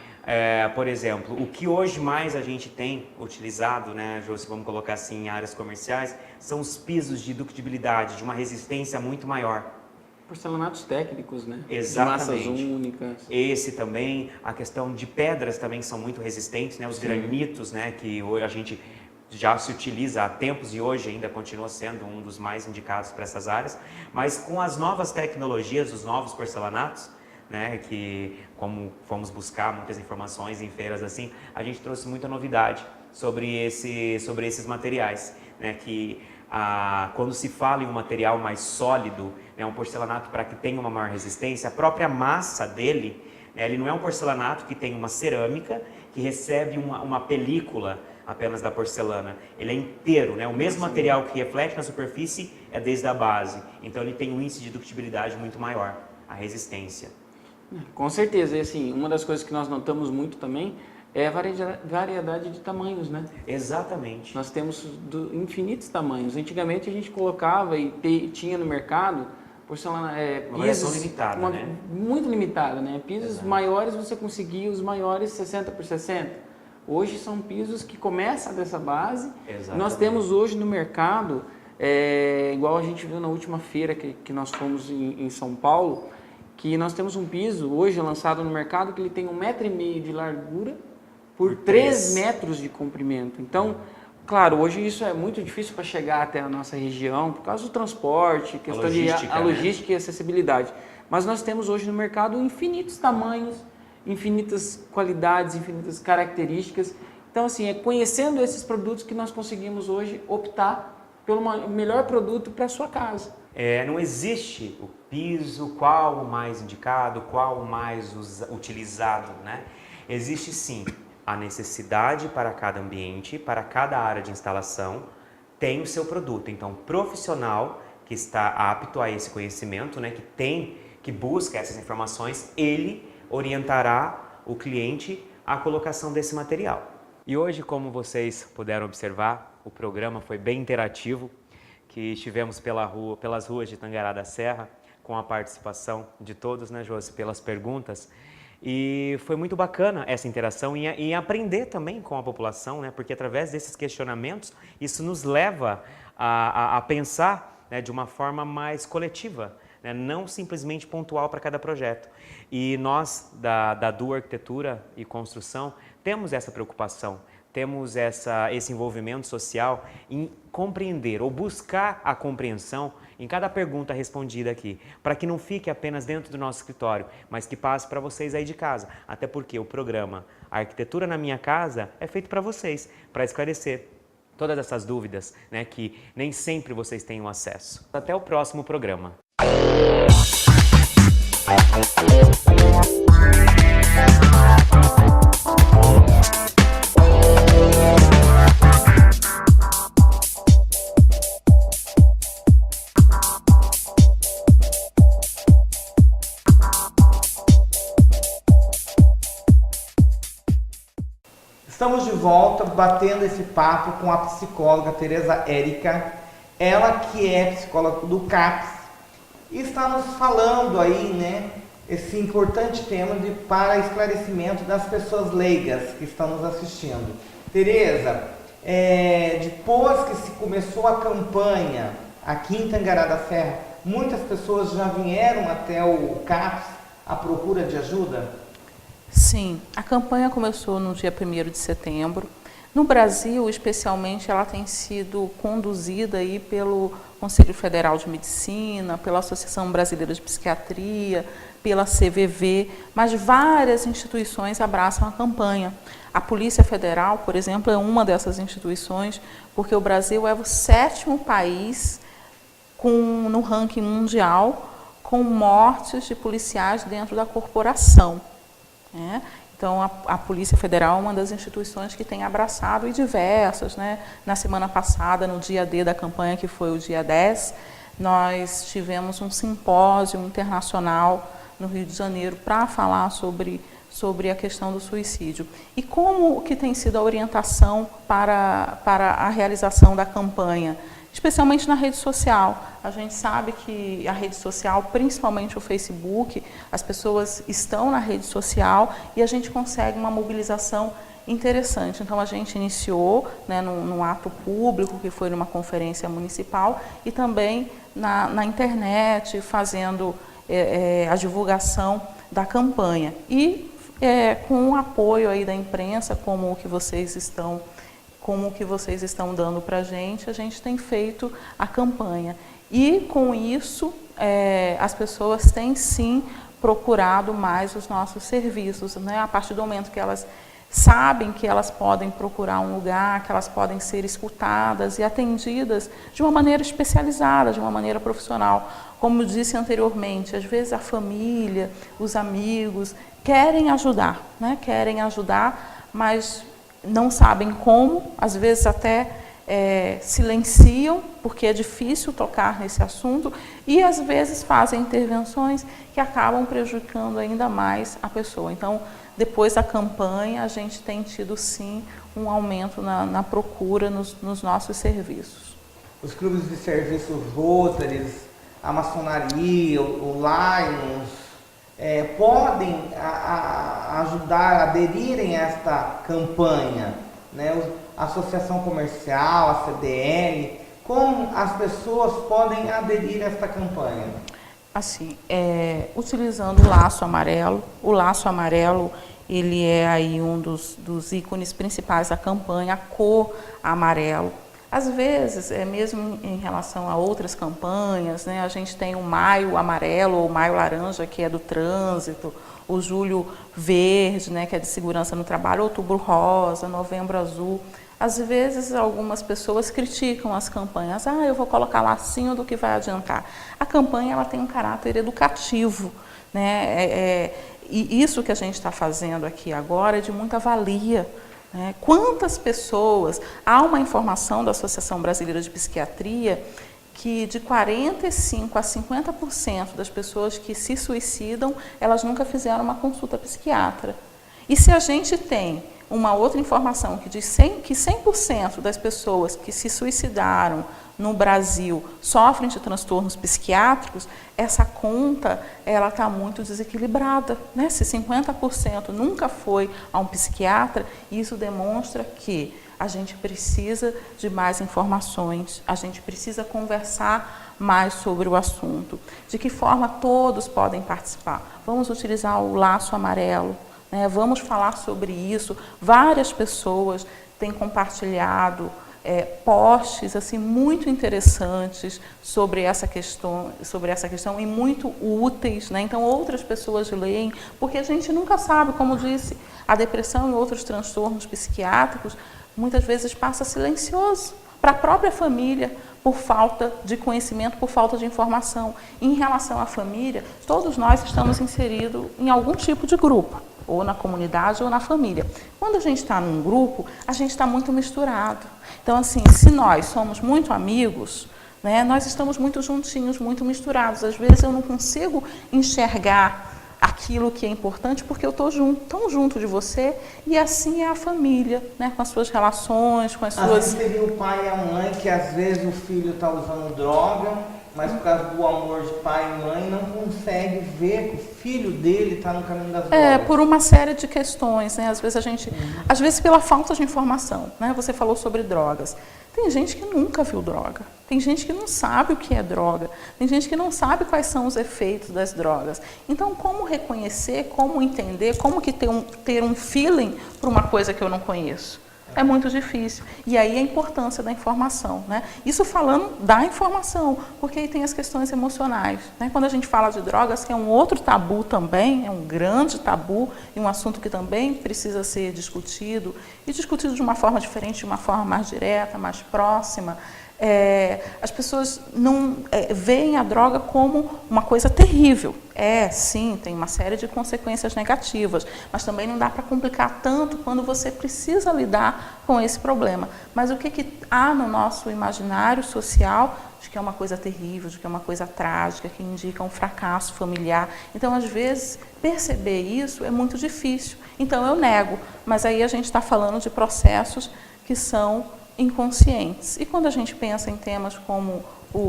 Por exemplo, o que hoje mais a gente tem utilizado, né, Josi, vamos colocar assim, em áreas comerciais, são os pisos de ductibilidade, de uma resistência muito maior. Porcelanatos técnicos, né? Exatamente. De massas únicas. Esse também, a questão de pedras também são muito resistentes, né? Os granitos, né, que hoje a gente já se utiliza há tempos e hoje ainda continua sendo um dos mais indicados para essas áreas, mas com as novas tecnologias, os novos porcelanatos, né, que como fomos buscar muitas informações em feiras assim, a gente trouxe muita novidade sobre esses materiais, né, que quando se fala em um material mais sólido, né, um porcelanato para que tenha uma maior resistência, a própria massa dele, né, ele não é um porcelanato que tem uma cerâmica que recebe uma película apenas da porcelana, ele é inteiro, né, o mesmo material que reflete na superfície é desde a base, então ele tem um índice de ductibilidade muito maior, a resistência. Com certeza, e assim, uma das coisas que nós notamos muito também é a variedade de tamanhos, né? Exatamente. Nós temos infinitos tamanhos. Antigamente a gente colocava e tinha no mercado porcelana, uma variação limitada, né? Muito limitada, né? Pisos maiores você conseguia os maiores 60 por 60. Hoje são pisos que começam dessa base. Exatamente. Nós temos hoje no mercado, igual a gente viu na última feira que nós fomos em São Paulo, que nós temos um piso hoje lançado no mercado que ele tem 1,5 m de largura por 3 metros de comprimento. Então, claro, hoje isso é muito difícil para chegar até a nossa região por causa do transporte, questão de logística e acessibilidade. Mas nós temos hoje no mercado infinitos tamanhos, infinitas qualidades, infinitas características. Então, assim, é conhecendo esses produtos que nós conseguimos hoje optar pelo melhor produto para a sua casa. Não existe o piso, qual o mais indicado, qual o mais utilizado, né? Existe sim a necessidade para cada ambiente, para cada área de instalação, tem o seu produto. Então, o profissional que está apto a esse conhecimento, né, que busca essas informações, ele orientará o cliente à colocação desse material. E hoje, como vocês puderam observar, o programa foi bem interativo, que estivemos pelas ruas de Tangará da Serra, com a participação de todos, né, Josi, pelas perguntas. E foi muito bacana essa interação e aprender também com a população, né, porque através desses questionamentos, isso nos leva a pensar, né, de uma forma mais coletiva, né, não simplesmente pontual para cada projeto. E nós, da Dua Arquitetura e Construção, temos essa preocupação, temos esse envolvimento social em compreender ou buscar a compreensão em cada pergunta respondida aqui, para que não fique apenas dentro do nosso escritório, mas que passe para vocês aí de casa. Até porque o programa Arquitetura na Minha Casa é feito para vocês, para esclarecer todas essas dúvidas, né, que nem sempre vocês têm acesso. Até o próximo programa. Estamos de volta, batendo esse papo com a psicóloga Tereza Érica, ela que é psicóloga do CAPS, e está nos falando aí, né, esse importante tema para esclarecimento das pessoas leigas que estão nos assistindo. Tereza, depois que se começou a campanha aqui em Tangará da Serra, muitas pessoas já vieram até o CAPS à procura de ajuda? Sim, a campanha começou no dia 1º de setembro. No Brasil, especialmente, ela tem sido conduzida aí pelo Conselho Federal de Medicina, pela Associação Brasileira de Psiquiatria, pela CVV, mas várias instituições abraçam a campanha. A Polícia Federal, por exemplo, é uma dessas instituições, porque o Brasil é o 7º país no ranking mundial com mortes de policiais dentro da corporação. Então, a Polícia Federal é uma das instituições que tem abraçado e diversas. Né? Na semana passada, no dia D da campanha, que foi o dia 10, nós tivemos um simpósio internacional no Rio de Janeiro para falar sobre a questão do suicídio. E como que tem sido a orientação para a realização da campanha? especialmente na rede social. A gente sabe que a rede social, principalmente o Facebook, as pessoas estão na rede social e a gente consegue uma mobilização interessante. Então, a gente iniciou, né, num ato público, que foi numa conferência municipal, e também na internet, fazendo a divulgação da campanha. E com o apoio aí da imprensa, como o que vocês estão dando para a gente tem feito a campanha. E, com isso, as pessoas têm, sim, procurado mais os nossos serviços, né? A partir do momento que elas sabem que elas podem procurar um lugar, que elas podem ser escutadas e atendidas de uma maneira especializada, de uma maneira profissional. Como eu disse anteriormente, às vezes a família, os amigos querem ajudar, né? Querem ajudar, mas não sabem como, às vezes até silenciam, porque é difícil tocar nesse assunto, e às vezes fazem intervenções que acabam prejudicando ainda mais a pessoa. Então, depois da campanha, a gente tem tido, sim, um aumento na procura nos nossos serviços. Os clubes de serviços Rotary, a maçonaria, o Lions, podem ajudar a aderirem a esta campanha, né? A Associação Comercial, a CDL, como as pessoas podem aderir a esta campanha? Assim, utilizando o laço amarelo. O laço amarelo, ele é aí um dos ícones principais da campanha, a cor amarelo. Às vezes, mesmo em relação a outras campanhas, né, a gente tem o Maio Amarelo ou Maio Laranja, que é do trânsito, o Julho Verde, né, que é de segurança no trabalho, Outubro Rosa, Novembro Azul. Às vezes, algumas pessoas criticam as campanhas. Eu vou colocar lacinho, do que vai adiantar. A campanha, ela tem um caráter educativo, né? E isso que a gente está fazendo aqui agora é de muita valia. Quantas pessoas... Há uma informação da Associação Brasileira de Psiquiatria que de 45% a 50% das pessoas que se suicidam, elas nunca fizeram uma consulta psiquiatra. E se a gente tem uma outra informação que diz que 100% das pessoas que se suicidaram no Brasil sofrem de transtornos psiquiátricos, essa conta ela está muito desequilibrada, né? Se 50% nunca foi a um psiquiatra, isso demonstra que a gente precisa de mais informações, a gente precisa conversar mais sobre o assunto. De que forma todos podem participar? Vamos utilizar o laço amarelo, né? Vamos falar sobre isso. Várias pessoas têm compartilhado posts assim, muito interessantes sobre essa questão e muito úteis, né? Então, outras pessoas leem, porque a gente nunca sabe, como disse, a depressão e outros transtornos psiquiátricos muitas vezes passa silencioso para a própria família, por falta de conhecimento, por falta de informação. Em relação à família, todos nós estamos inseridos em algum tipo de grupo, ou na comunidade ou na família. Quando a gente está num grupo, a gente está muito misturado. Então, assim, se nós somos muito amigos, né, nós estamos muito juntinhos, muito misturados. Às vezes eu não consigo enxergar aquilo que é importante porque eu estou tão junto de você, e assim é a família, né, com as suas relações, com as suas... Às vezes teria o pai e a mãe, que às vezes o filho está usando droga, mas por causa do amor de pai e mãe não consegue ver que o filho dele está no caminho das drogas. Por uma série de questões, né? Às vezes às vezes pela falta de informação, né? Você falou sobre drogas. Tem gente que nunca viu droga, tem gente que não sabe o que é droga, tem gente que não sabe quais são os efeitos das drogas. Então, como reconhecer, como entender, como que ter um feeling para uma coisa que eu não conheço? É muito difícil. E aí a importância da informação, né? Isso falando da informação, porque aí tem as questões emocionais, né? Quando a gente fala de drogas, que é um outro tabu também, é um grande tabu, e um assunto que também precisa ser discutido, e discutido de uma forma diferente, de uma forma mais direta, mais próxima. As pessoas não veem a droga como uma coisa terrível. Sim, tem uma série de consequências negativas, mas também não dá para complicar tanto quando você precisa lidar com esse problema. Mas o que há no nosso imaginário social de que é uma coisa terrível, de que é uma coisa trágica, que indica um fracasso familiar. Então, às vezes, perceber isso é muito difícil. Então, eu nego, mas aí a gente está falando de processos que são inconscientes. E quando a gente pensa em temas como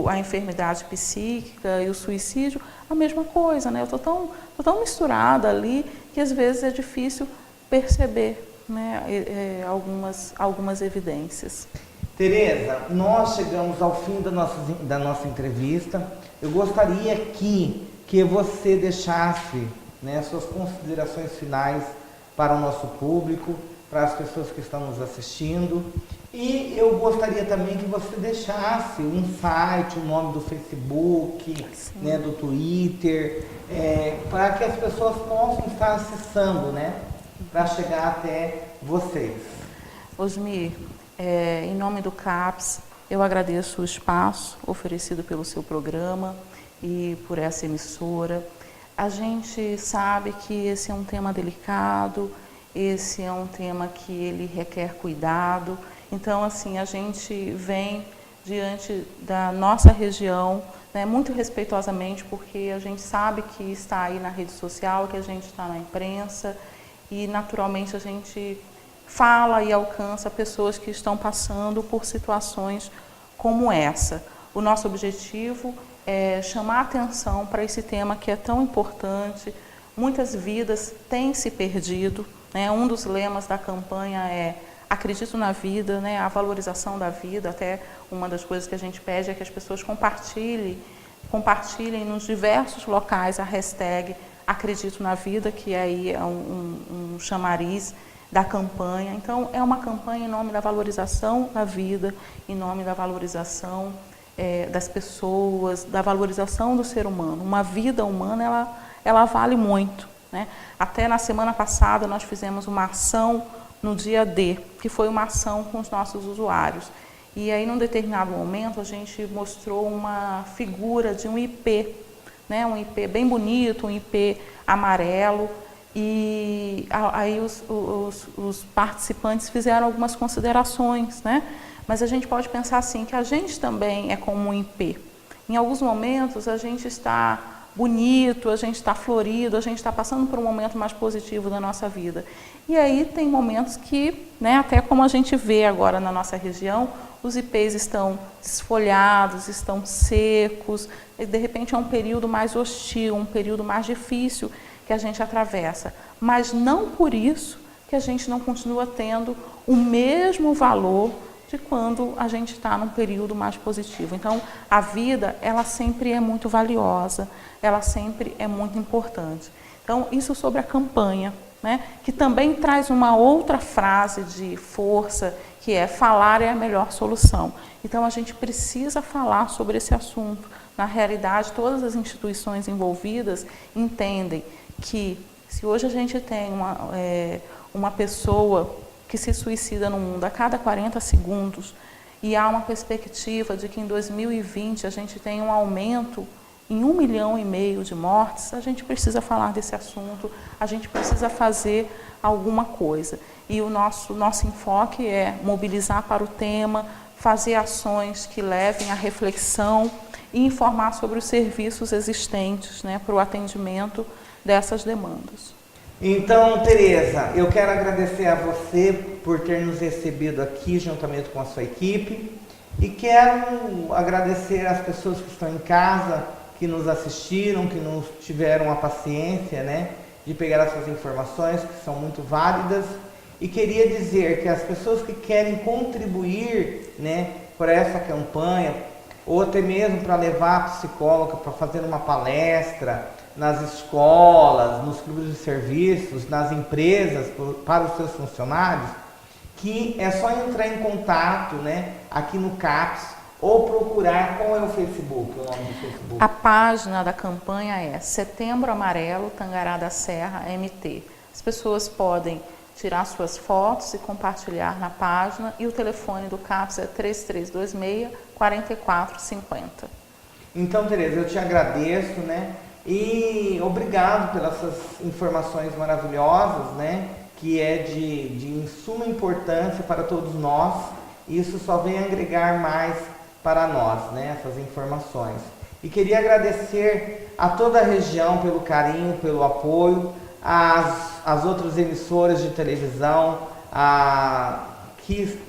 a enfermidade psíquica e o suicídio, a mesma coisa, né? Eu estou tão misturada ali que às vezes é difícil perceber, né, algumas evidências. Tereza, nós chegamos ao fim da nossa entrevista. Eu gostaria que você deixasse, né, suas considerações finais para o nosso público, para as pessoas que estão nos assistindo. E eu gostaria também que você deixasse um site, o nome do Facebook, né, do Twitter, para que as pessoas possam estar acessando, né, para chegar até vocês. Osmir, em nome do CAPS, eu agradeço o espaço oferecido pelo seu programa e por essa emissora. A gente sabe que esse é um tema delicado, esse é um tema que ele requer cuidado. Então, assim, a gente vem diante da nossa região, né, muito respeitosamente, porque a gente sabe que está aí na rede social, que a gente está na imprensa e, naturalmente, a gente fala e alcança pessoas que estão passando por situações como essa. O nosso objetivo é chamar atenção para esse tema que é tão importante. Muitas vidas têm se perdido, né? Um dos lemas da campanha é acredito na vida, né? A valorização da vida. Até uma das coisas que a gente pede é que as pessoas compartilhem nos diversos locais a hashtag acredito na vida, que aí é um chamariz da campanha. Então, é uma campanha em nome da valorização da vida, em nome da valorização das pessoas, da valorização do ser humano. Uma vida humana, ela vale muito, né? Até na semana passada, nós fizemos uma ação no dia D, que foi uma ação com os nossos usuários. E aí, num determinado momento, a gente mostrou uma figura de um IP, né? Um IP bem bonito, um IP amarelo. E aí os participantes fizeram algumas considerações, né? Mas a gente pode pensar assim, que a gente também é como um IP. Em alguns momentos a gente está bonito, a gente está florido, a gente está passando por um momento mais positivo da nossa vida. E aí tem momentos que, né, até como a gente vê agora na nossa região, os IPs estão desfolhados, estão secos, e de repente é um período mais hostil, um período mais difícil que a gente atravessa, mas não por isso que a gente não continua tendo o mesmo valor de quando a gente está num período mais positivo. Então, a vida, ela sempre é muito valiosa, ela sempre é muito importante. Então, isso sobre a campanha, né, que também traz uma outra frase de força, que é falar é a melhor solução. Então, a gente precisa falar sobre esse assunto. Na realidade, todas as instituições envolvidas entendem que se hoje a gente tem uma pessoa que se suicida no mundo a cada 40 segundos e há uma perspectiva de que em 2020 a gente tem um aumento em 1,5 milhão de mortes, a gente precisa falar desse assunto, a gente precisa fazer alguma coisa. E o nosso enfoque é mobilizar para o tema, fazer ações que levem à reflexão e informar sobre os serviços existentes, né, para o atendimento dessas demandas. Então, Tereza, eu quero agradecer a você por ter nos recebido aqui juntamente com a sua equipe e quero agradecer às pessoas que estão em casa, que nos assistiram, que nos tiveram a paciência, né, de pegar essas informações que são muito válidas, e queria dizer que as pessoas que querem contribuir, né, para essa campanha, ou até mesmo para levar a psicóloga para fazer uma palestra nas escolas, nos clubes de serviços, nas empresas, para os seus funcionários, que é só entrar em contato, né, aqui no CAPS, ou procurar, qual é o Facebook, o nome do Facebook? A página da campanha é Setembro Amarelo, Tangará da Serra, MT. As pessoas podem tirar suas fotos e compartilhar na página, e o telefone do CAPS é 3326-4450. Então, Tereza, eu te agradeço, né? E obrigado pelas suas informações maravilhosas, né? Que é de suma importância para todos nós. Isso só vem agregar mais para nós, né? Essas informações. E queria agradecer a toda a região pelo carinho, pelo apoio, as outras emissoras de televisão que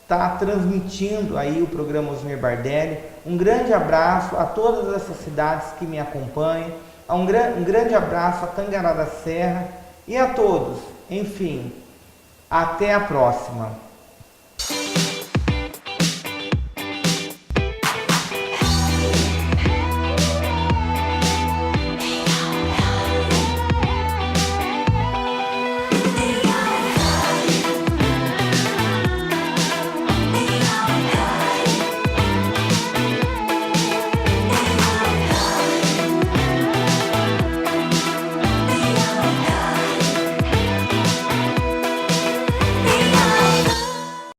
está transmitindo aí o programa Osmir Bardelli. Um grande abraço a todas essas cidades que me acompanham, um grande abraço a Tangará da Serra e a todos. Enfim, até a próxima.